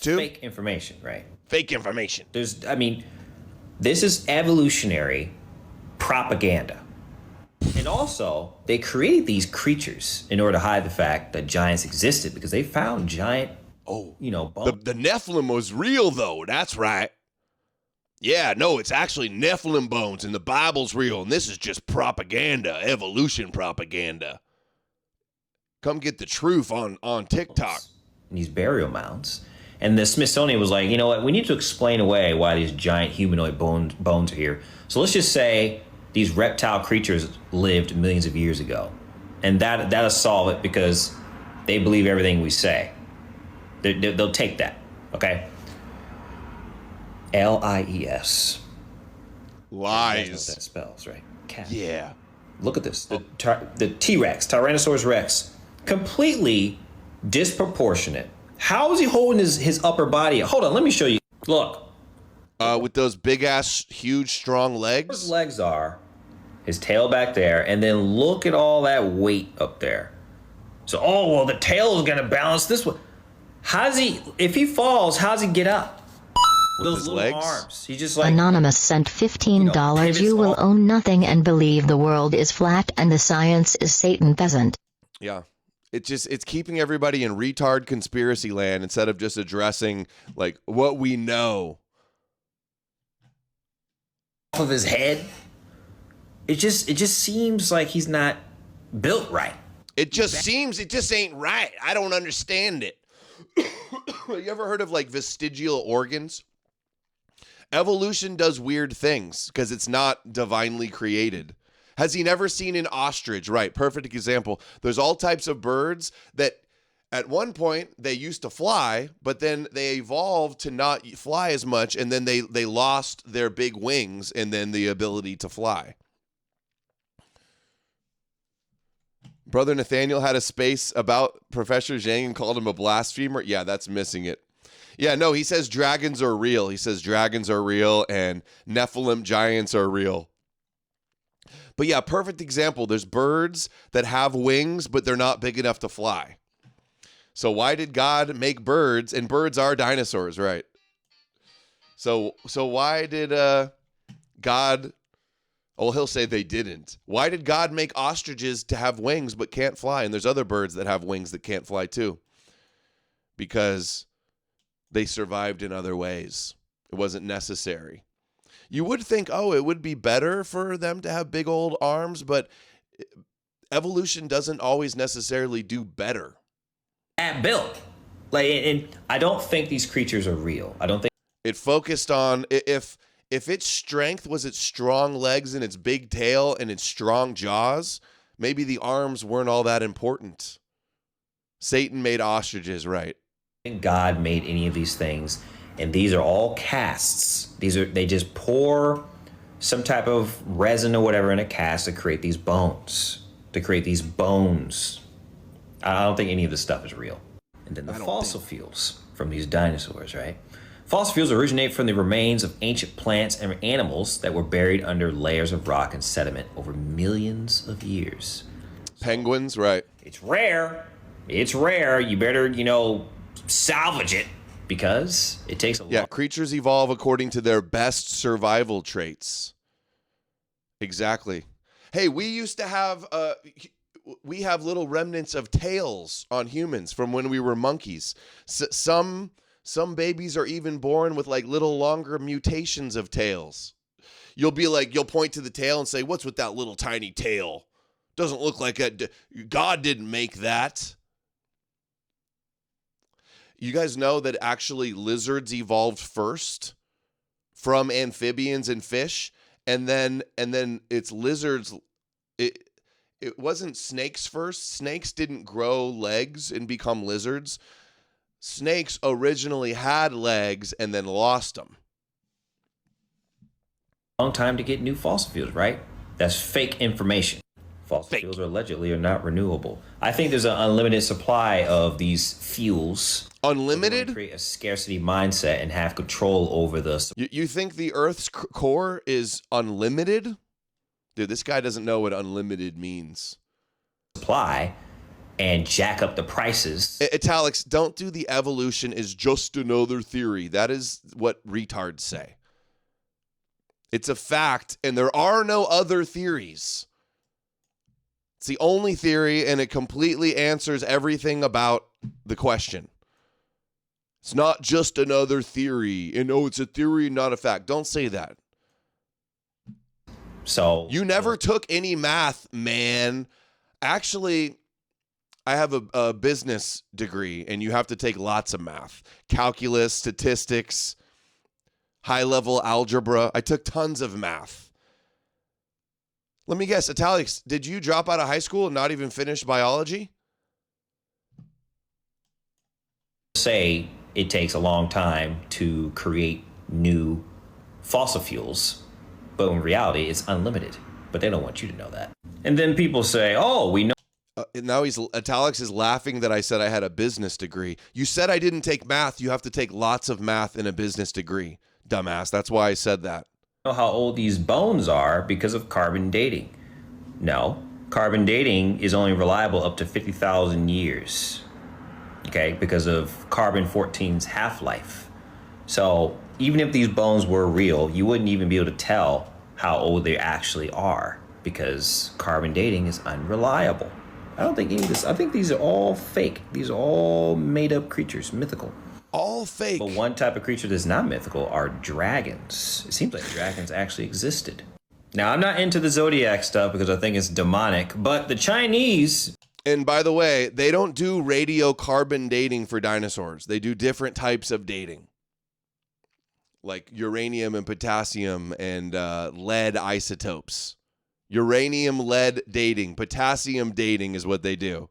Too? Fake information, right? Fake information. This is evolutionary propaganda. And also, they created these creatures in order to hide the fact that giants existed because they found giant, bones. The Nephilim was real, though. That's right. Yeah, no, it's actually Nephilim bones, and the Bible's real, and this is just propaganda, evolution propaganda. Come get the truth on TikTok. And these burial mounds. And the Smithsonian was like, you know what, we need to explain away why these giant humanoid bones are here. So let's just say these reptile creatures lived millions of years ago. And that'll solve it because they believe everything we say. They'll take that, okay? LIES. Lies. You guys know what that spells, right? Cat. Yeah. Look at this. The T-Rex, Tyrannosaurus Rex, completely disproportionate. How is he holding his upper body? Hold on, let me show you. Look. With those big-ass, huge, strong legs? His legs are, his tail back there, and then look at all that weight up there. So, well, the tail is going to balance this way. If he falls, how's he get up? With those little legs? Arms. He just Anonymous sent $15. You will own nothing and believe the world is flat and the science is Satan peasant. Yeah. It's keeping everybody in retard conspiracy land instead of just addressing like what we know. Off of his head. It just seems like he's not built right. It just ain't right. I don't understand it. You ever heard of like vestigial organs? Evolution does weird things because it's not divinely created. Has he never seen an ostrich? Right, perfect example. There's all types of birds that at one point they used to fly, but then they evolved to not fly as much, and then they lost their big wings and then the ability to fly. Brother Nathaniel had a space about Professor Zhang and called him a blasphemer. Yeah, that's missing it. Yeah, no, he says dragons are real. He says dragons are real and Nephilim giants are real. But yeah, perfect example. There's birds that have wings, but they're not big enough to fly. So why did God make birds? And birds are dinosaurs, right? So why did God... Well, he'll say they didn't. Why did God make ostriches to have wings but can't fly? And there's other birds that have wings that can't fly too. Because they survived in other ways. It wasn't necessary. You would think, it would be better for them to have big old arms, but evolution doesn't always necessarily do better. At built. And I don't think these creatures are real. I don't think it focused on if its strength was its strong legs and its big tail and its strong jaws, maybe the arms weren't all that important. Satan made ostriches, right? God made any of these things, and these are all casts. They just pour some type of resin or whatever in a cast to create these bones. I don't think any of this stuff is real. And then the fossil fuels from these dinosaurs, right? Fossil fuels originate from the remains of ancient plants and animals that were buried under layers of rock and sediment over millions of years. Penguins, right? It's rare. You better, salvage it because it takes a lot. Creatures evolve according to their best survival traits. Exactly. Hey, we used to have we have little remnants of tails on humans from when we were monkeys. Some babies are even born with like little longer mutations of tails. You'll point to the tail and say, "What's with that little tiny tail? Doesn't look like God didn't make that." You guys know that actually lizards evolved first from amphibians and fish, and then it's lizards. It wasn't snakes first. Snakes didn't grow legs and become lizards. Snakes originally had legs and then lost them. Long time to get new fossil fuels, right? That's fake information. Fossil fuels allegedly are not renewable. I think there's an unlimited supply of these fuels. Unlimited? Create a scarcity mindset and have control over the... You think the Earth's core is unlimited? Dude, this guy doesn't know what unlimited means. Supply and jack up the prices. Italics, don't do the evolution is just another theory. That is what retards say. It's a fact, and there are no other theories. It's the only theory, and it completely answers everything about the question. It's not just another theory. It's a theory, not a fact. Don't say that. So you never took any math, man. Actually, I have a business degree, and you have to take lots of math. Calculus, statistics, high-level algebra. I took tons of math. Let me guess, Italics, did you drop out of high school and not even finish biology? Say it takes a long time to create new fossil fuels, but in reality, it's unlimited. But they don't want you to know that. And then people say, oh, we know. Now Italics is laughing that I said I had a business degree. You said I didn't take math. You have to take lots of math in a business degree, dumbass. That's why I said that. Know how old these bones are because of carbon dating. No, carbon dating is only reliable up to 50,000 years. Okay, because of carbon-14's half-life. So even if these bones were real, you wouldn't even be able to tell how old they actually are because carbon dating is unreliable. I don't think any of this, I think these are all fake. These are all made-up creatures, mythical. All fake. But one type of creature that's not mythical are dragons. It seems like dragons actually existed. Now, I'm not into the zodiac stuff because I think it's demonic, but the Chinese... And by the way, they don't do radiocarbon dating for dinosaurs. They do different types of dating. Like uranium and potassium and lead isotopes. Uranium, lead dating. Potassium dating is what they do.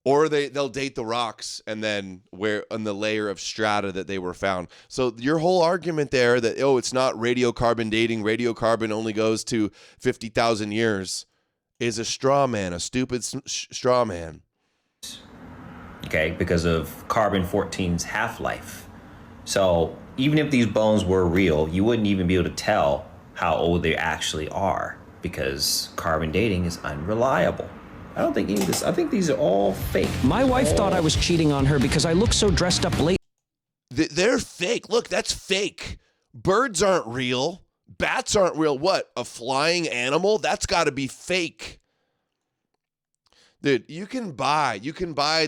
Or they'll date the rocks and then where on the layer of strata that they were found. So your whole argument there that, oh, it's not radiocarbon dating, radiocarbon only goes to 50,000 years, is a straw man, a stupid straw man. Okay, because of carbon-14's half-life. So even if these bones were real, you wouldn't even be able to tell how old they actually are because carbon dating is unreliable. I don't think any of this, I think these are all fake. My wife thought I was cheating on her because I look so dressed up late. They're fake. Look, that's fake. Birds aren't real. Bats aren't real. What? A flying animal? That's got to be fake. Dude, you can buy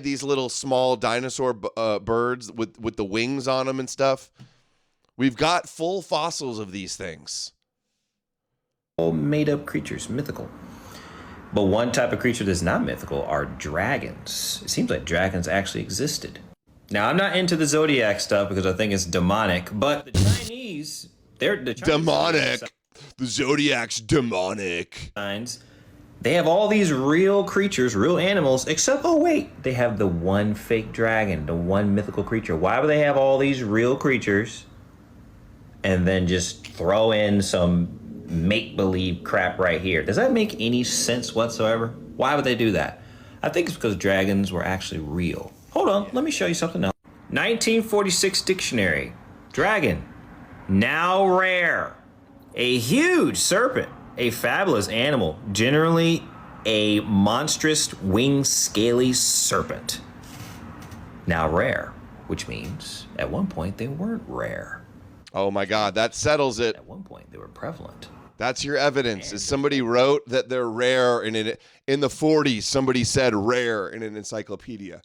these little small dinosaur birds with the wings on them and stuff. We've got full fossils of these things. All made up creatures, mythical. But one type of creature that's not mythical are dragons. It seems like dragons actually existed. Now, I'm not into the zodiac stuff because I think it's demonic, but the Chinese, demonic. The zodiac's demonic. They have all these real creatures, real animals, except, oh wait, they have the one fake dragon, the one mythical creature. Why would they have all these real creatures and then just throw in some make-believe crap right here? Does that make any sense whatsoever? Why would they do that? I think it's because dragons were actually real. Hold on, let me show you something else. 1946 dictionary. Dragon, now rare. A huge serpent, a fabulous animal, generally a monstrous winged scaly serpent. Now rare, which means at one point they weren't rare. Oh my God, that settles it. At one point they were prevalent. That's your evidence. Is somebody wrote that they're rare, and in the 40s, somebody said rare in an encyclopedia.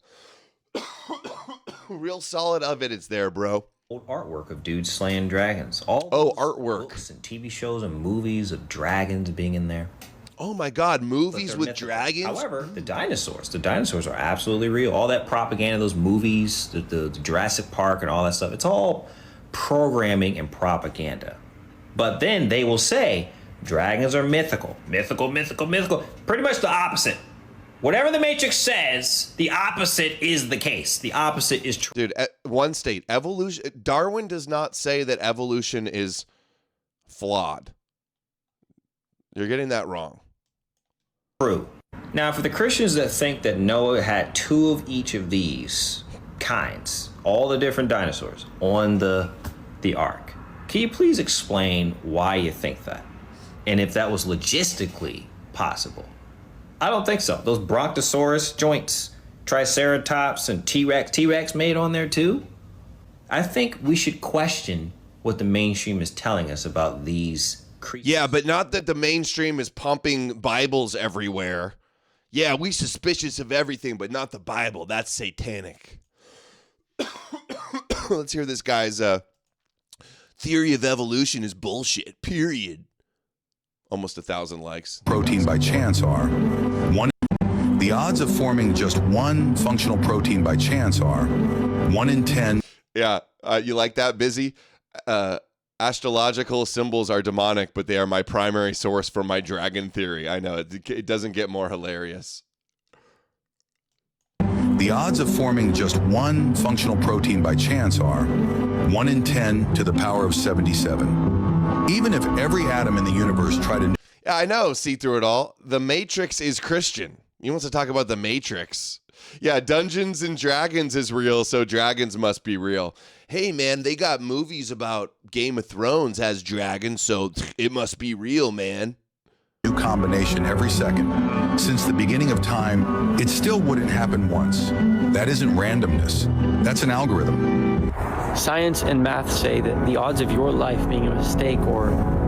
Real solid evidence there, bro. Old artwork of dudes slaying dragons. Artwork. Books and TV shows and movies of dragons being in there. Oh my God, movies with dragons? However, the dinosaurs are absolutely real. All that propaganda, those movies, the Jurassic Park and all that stuff, it's all programming and propaganda. But then they will say dragons are mythical. Mythical. Pretty much the opposite. Whatever the Matrix says, the opposite is the case. The opposite is true. Dude, one state, evolution. Darwin does not say that evolution is flawed. You're getting that wrong. True. Now, for the Christians that think that Noah had two of each of these kinds, all the different dinosaurs on the ark, can you please explain why you think that? And if that was logistically possible? I don't think so. Those Brontosaurus joints, Triceratops and T-Rex made on there too? I think we should question what the mainstream is telling us about these creatures. Yeah, but not that the mainstream is pumping Bibles everywhere. Yeah, we suspicious of everything, but not the Bible. That's satanic. Let's hear this guy's theory of evolution is bullshit, period. Almost 1,000 likes. Protein by chance are one. The odds of forming just one functional protein by chance are 1 in 10. Yeah, you like that, Busy? Astrological symbols are demonic, but they are my primary source for my dragon theory. I know, it doesn't get more hilarious. The odds of forming just one functional protein by chance are 1 in 10 to the power of 77. Even if every atom in the universe tried to... Yeah, I know, see through it all. The Matrix is Christian. He wants to talk about the Matrix. Yeah, Dungeons and Dragons is real, so dragons must be real. Hey, man, they got movies about Game of Thrones has dragons, so it must be real, man. New combination every second. Since the beginning of time, it still wouldn't happen once. That isn't randomness. That's an algorithm. Science and math say that the odds of your life being a mistake or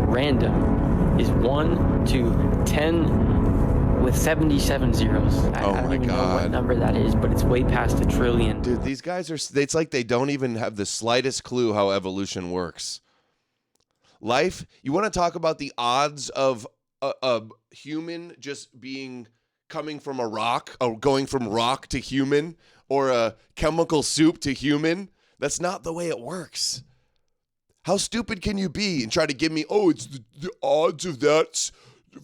random is 1 to 10 with 77 zeros. I don't even know what number that is, but it's way past a trillion. Dude, these guys it's like they don't even have the slightest clue how evolution works. Life, you want to talk about the odds of a human just coming from a rock, or going from rock to human, or a chemical soup to human? That's not the way it works. How stupid can you be and try to give me, it's the odds of that?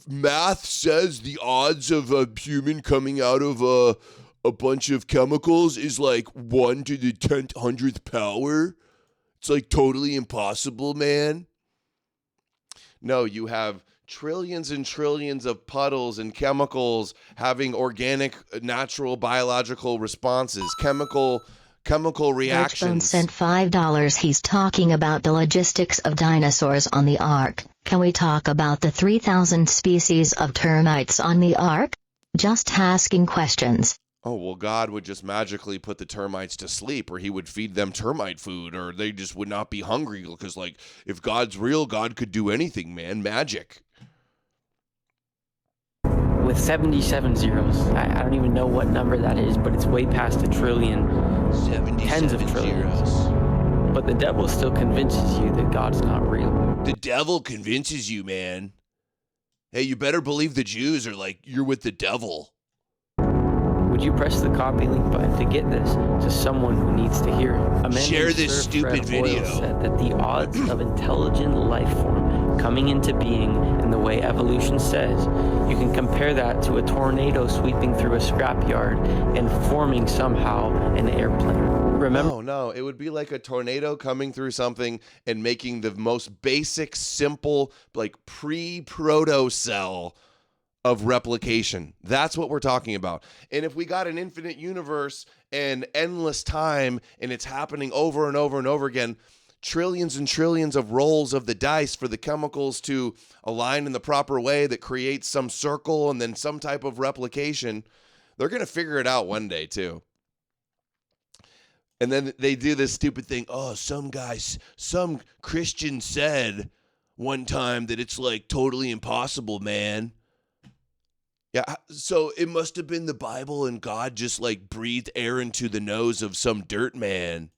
Math says the odds of a human coming out of a bunch of chemicals is like 1 to the 100th power. It's like totally impossible, man. No, you have trillions and trillions of puddles and chemicals having organic, natural, biological responses, chemical reactions. sent $5. He's talking about the logistics of dinosaurs on the Ark. Can we talk about the 3,000 species of termites on the Ark? Just asking questions. Oh, well, God would just magically put the termites to sleep, or he would feed them termite food, or they just would not be hungry, because, like, if God's real, God could do anything, man. Magic. With 77 zeros. I don't even know what number that is, but it's way past a trillion. Tens of trillions. But the devil still convinces you that God's not real. The devil convinces you, man. Hey, you better believe the Jews are like, you're with the devil. Would you press the copy link button to get this to someone who needs to hear it? A man Share named this Sir stupid Fred video. Hoyle said that the odds of intelligent life form coming into being in the way evolution says, you can compare that to a tornado sweeping through a scrapyard and forming somehow an airplane. Remember? No, it would be like a tornado coming through something and making the most basic, simple, like pre-proto cell of replication. That's what we're talking about. And if we got an infinite universe and endless time, and it's happening over and over and over again, trillions and trillions of rolls of the dice for the chemicals to align in the proper way that creates some circle and then some type of replication, they're going to figure it out one day too. And then they do this stupid thing. Some Christian said one time that it's like totally impossible, man. Yeah, so it must have been the Bible and God just like breathed air into the nose of some dirt man.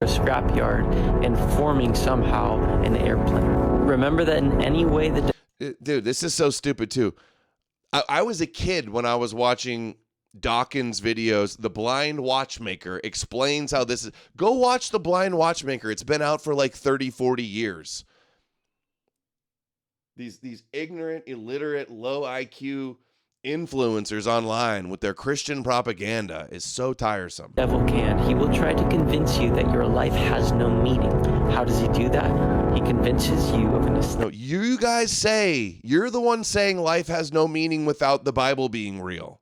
A scrapyard and forming somehow an airplane. Remember that in any way that... Dude, this is so stupid too. I was a kid when I was watching Dawkins' videos. The Blind Watchmaker explains how this is. Go watch The Blind Watchmaker. It's been out for like 30, 40 years. These ignorant, illiterate, low IQ influencers online with their Christian propaganda is so tiresome. The devil can. He will try to convince you that your life has no meaning. How does he do that? He convinces you of an... No, you guys say, you're the one saying life has no meaning without the Bible being real.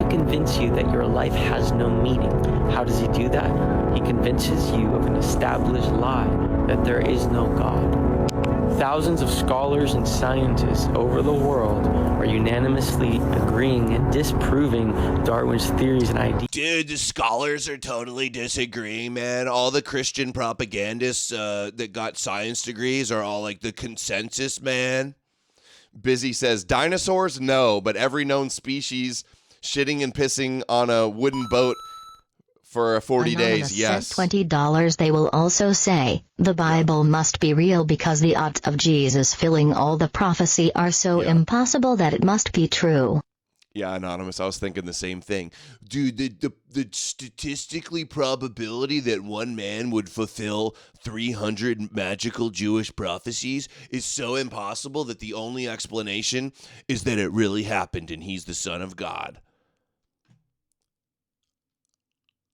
Convince you that your life has no meaning. How does he do that? He convinces you of an established lie that there is no God. Thousands of scholars and scientists over the world are unanimously agreeing and disproving Darwin's theories and ideas. Dude, the scholars are totally disagreeing, man. All the Christian propagandists that got science degrees are all like the consensus, man. Busy says, dinosaurs? No, but every known species shitting and pissing on a wooden boat for 40 days, yes. $20. They will also say, the Bible must be real because the odds of Jesus filling all the prophecy are so impossible that it must be true. Yeah, Anonymous, I was thinking the same thing. Dude, the statistically probability that one man would fulfill 300 magical Jewish prophecies is so impossible that the only explanation is that it really happened and he's the Son of God.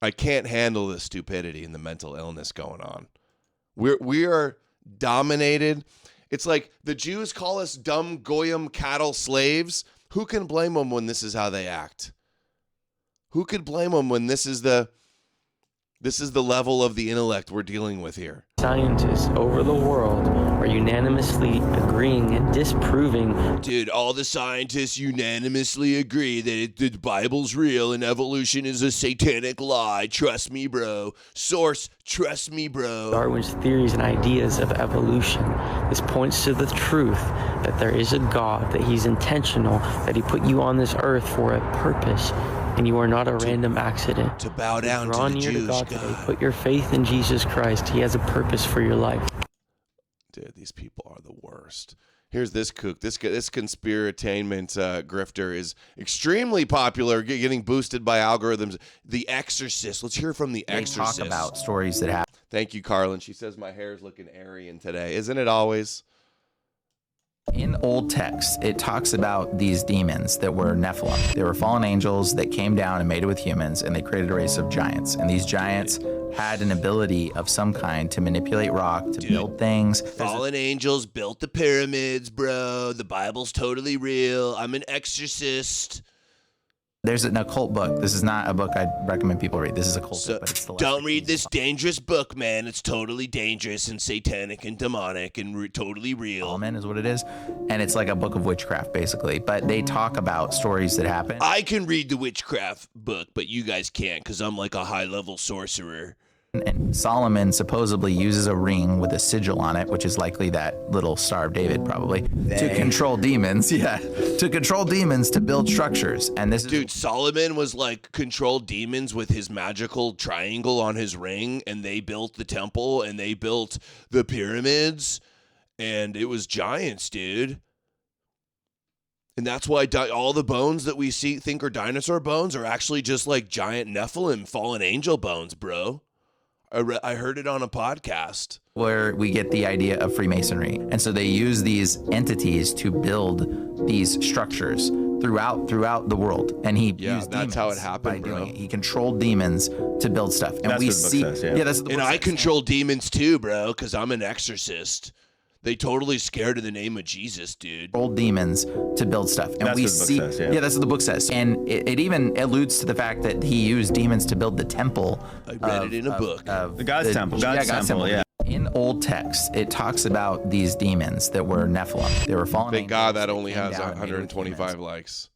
I can't handle the stupidity and the mental illness going on. We are dominated. It's like the Jews call us dumb goyim cattle slaves. Who can blame them when this is how they act? Who could blame them when this is the level of the intellect we're dealing with here? Scientists over the world are unanimously agreeing and disproving. Dude, all the scientists unanimously agree that the Bible's real and evolution is a satanic lie. Trust me, bro. Source, trust me, bro. Darwin's theories and ideas of evolution. This points to the truth that there is a God, that he's intentional, that he put you on this earth for a purpose, and you are not a random accident. To bow down Draw to the near Jews, to God today. Put your faith in Jesus Christ. He has a purpose for your life. Dude, these people are the worst. Here's this kook. This conspiratainment grifter is extremely popular, getting boosted by algorithms. The Exorcist. Let's hear from the Exorcist. Talk about stories that happen. Thank you, Carlin. She says my hair is looking Aryan today. Isn't it always? In old texts, it talks about these demons that were Nephilim. They were fallen angels that came down and mated with humans, and they created a race of giants. And these giants had an ability of some kind to manipulate rock, to build things. Fallen angels built the pyramids, bro. The Bible's totally real. I'm an exorcist. There's an occult book. This is not a book I'd recommend people read. This is a cult book, but it's the Don't read this dangerous book, man. It's totally dangerous and satanic and demonic and totally real. Amen is what it is. And it's like a book of witchcraft, basically. But they talk about stories that happen. I can read the witchcraft book, but you guys can't because I'm like a high-level sorcerer. And Solomon supposedly uses a ring with a sigil on it, which is likely that little Star of David, probably, to control demons. Yeah, to control demons to build structures. And this Dude, Solomon was like controlled demons with his magical triangle on his ring, and they built the temple and they built the pyramids, and it was giants, dude. And that's why all the bones that we think are dinosaur bones are actually just like giant Nephilim fallen angel bones, bro. I heard it on a podcast. Where we get the idea of Freemasonry. And so they use these entities to build these structures throughout the world. And he used that's how it happened, by bro. doing it. He controlled demons to build stuff. And That's we what the book see says, yeah. that's what the And book I says. control demons too, bro, because I'm an exorcist. They totally scared of the name of Jesus, dude. Controlled demons to build stuff. And That's we what the book see says, yeah. that's what the book says. And it even alludes to the fact that he used demons to build the temple. I read it in a book. The God's temple. God's temple, yeah. In old texts, it talks about these demons that were Nephilim. They were fallen Thank angels God that that only came has down and mated with 125 likes.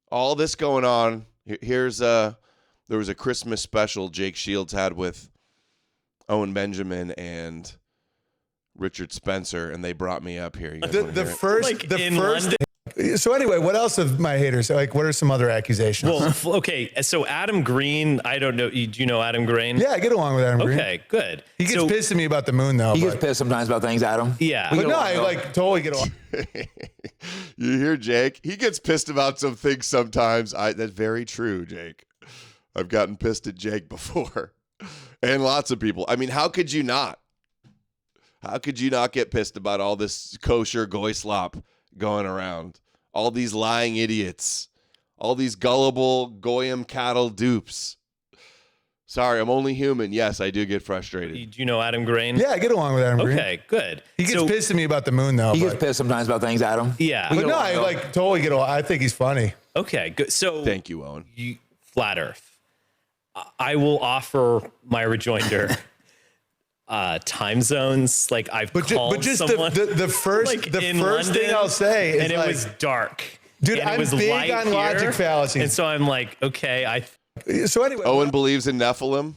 All this going on. Here's there was a Christmas special Jake Shields had with Owen Benjamin and Richard Spencer, and they brought me up here. You guys wanna hear it? So anyway, what else of my haters? Like, what are some other accusations? Well, okay. So Adam Green, I don't know. Do you know Adam Green? Yeah, I get along with Adam Green. Okay, good. He gets pissed at me about the moon, though. He gets pissed sometimes about things, Adam. Yeah. But no, I like totally get along. You hear Jake? He gets pissed about some things sometimes. That's very true, Jake. I've gotten pissed at Jake before. And lots of people. I mean, how could you not? How could you not get pissed about all this kosher goy slop going around? All these lying idiots. All these gullible goyim cattle dupes. Sorry, I'm only human. Yes, I do get frustrated. Do you know Adam Green? Yeah, I get along with Adam Green. Okay, good. He gets pissed at me about the moon, though. He gets pissed sometimes about things, Adam. Yeah. But no, I like totally get along. I think he's funny. Okay, good. So thank you, Owen. Flat Earth. I will offer my rejoinder. Time zones, like I've called but just someone the first like the in first London, thing I'll say is and it like, was dark, dude. and it I'm was big light on here, logic fallacies, and so I'm like, okay, So anyway, Owen believes in Nephilim.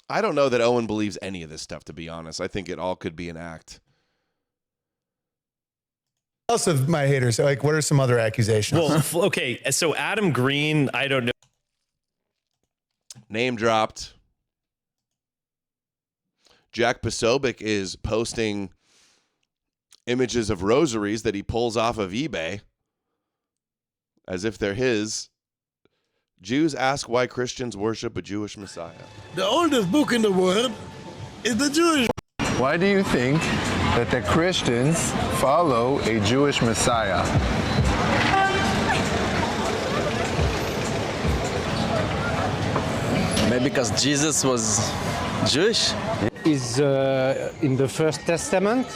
I don't know that Owen believes any of this stuff, to be honest. I think it all could be an act. What else of my haters? Like, what are some other accusations? Well, okay, so Adam Green, I don't know. Name dropped. Jack Posobiec is posting images of rosaries that he pulls off of eBay. as if they're his. Jews ask why Christians worship a Jewish Messiah. The oldest book in the world is the Jewish. Why do you think that the Christians follow a Jewish Messiah? Maybe because Jesus was Jewish. Is in the First Testament,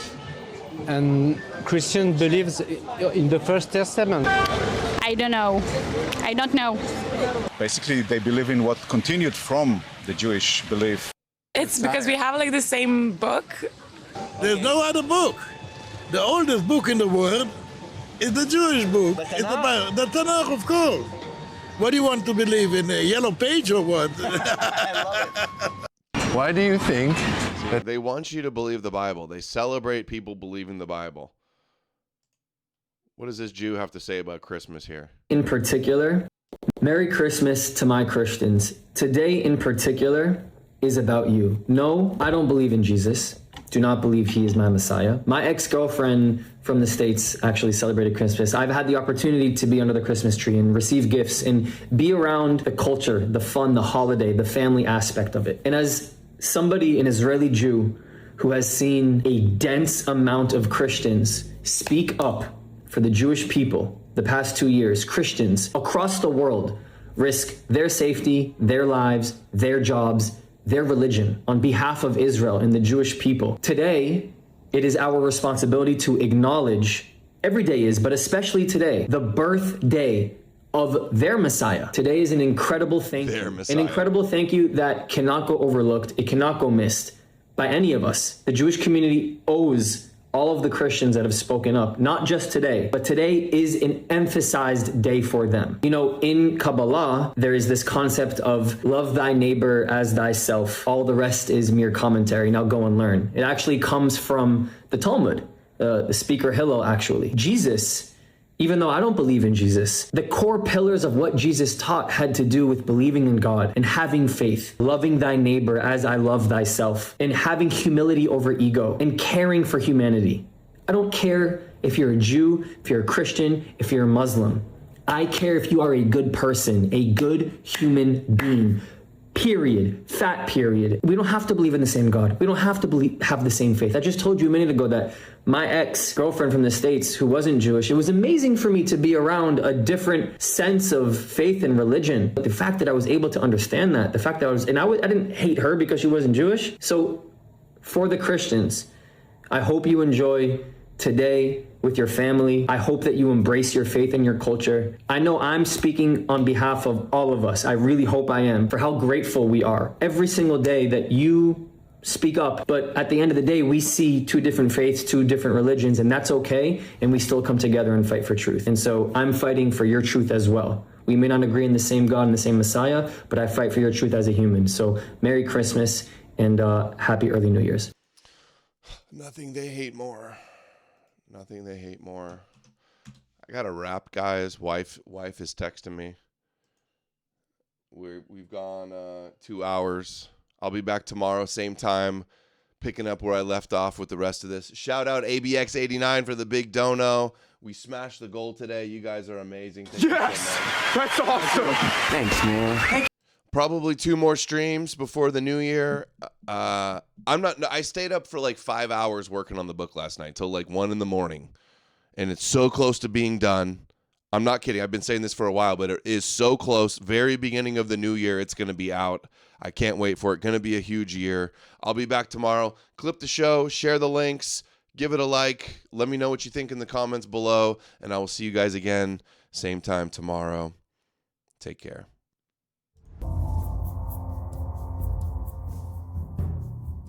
and Christian believes in the First Testament. I don't know. I don't know. Basically, they believe in what continued from the Jewish belief. It's because we have like the same book. There's no other book. The oldest book in the world is the Jewish book. It's the Bible. The Tanakh, of course. What do you want to believe in, a yellow page or what? Why do you think that they want you to believe the Bible? They celebrate people believing the Bible. What does this Jew have to say about Christmas here? In particular, Merry Christmas to my Christians. Today in particular is about you. No, I don't believe in Jesus. Do not believe he is my Messiah. My ex-girlfriend from the States actually celebrated Christmas. I've had the opportunity to be under the Christmas tree and receive gifts and be around the culture, the fun, the holiday, the family aspect of it. And as somebody, an Israeli Jew, who has seen a dense amount of Christians speak up for the Jewish people the past 2 years, Christians across the world risk their safety, their lives, their jobs, their religion on behalf of Israel and the Jewish people. Today, it is our responsibility to acknowledge, every day is, but especially today, the birthday of their Messiah. Today is an incredible thank you. An incredible thank you that cannot go overlooked. It cannot go missed by any of us. The Jewish community owes all of the Christians that have spoken up, not just today, but today is an emphasized day for them. You know, in Kabbalah, there is this concept of love thy neighbor as thyself. All the rest is mere commentary. Now go and learn. It actually comes from the Talmud, the speaker Hillel, actually. Jesus, even though I don't believe in Jesus, the core pillars of what Jesus taught had to do with believing in God and having faith, loving thy neighbor as I love thyself, and having humility over ego and caring for humanity. I don't care if you're a Jew, if you're a Christian, if you're a Muslim. I care if you are a good person, a good human being. Period. Fat period. We don't have to believe in the same God. We don't have to have the same faith. I just told you a minute ago that my ex-girlfriend from the States who wasn't Jewish, it was amazing for me to be around a different sense of faith and religion. But the fact that I was able to understand that, the fact that I didn't hate her because she wasn't Jewish. So for the Christians, I hope you enjoy today with your family. I hope that you embrace your faith and your culture. I know I'm speaking on behalf of all of us. I really hope I am, for how grateful we are every single day that you speak up. But at the end of the day, we see two different faiths, two different religions, and that's okay. And we still come together and fight for truth. And so I'm fighting for your truth as well. We may not agree in the same God and the same Messiah, but I fight for your truth as a human. So Merry Christmas and Happy Early New Year's. Nothing they hate more. Nothing they hate more. I got a wrap, guys. Wife is texting me. We've gone 2 hours. I'll be back tomorrow, same time, picking up where I left off with the rest of this. Shout out ABX89 for the big dono. We smashed the goal today. You guys are amazing. Thank you so much. That's awesome. Thanks, man. Probably 2 more streams before the new year. I stayed up for like 5 hours working on the book last night till like 1 a.m. And it's so close to being done. I'm not kidding. I've been saying this for a while, but it is so close. Very beginning of the new year, it's going to be out. I can't wait for it. Going to be a huge year. I'll be back tomorrow. Clip the show, share the links, give it a like. Let me know what you think in the comments below, and I will see you guys again same time tomorrow. Take care.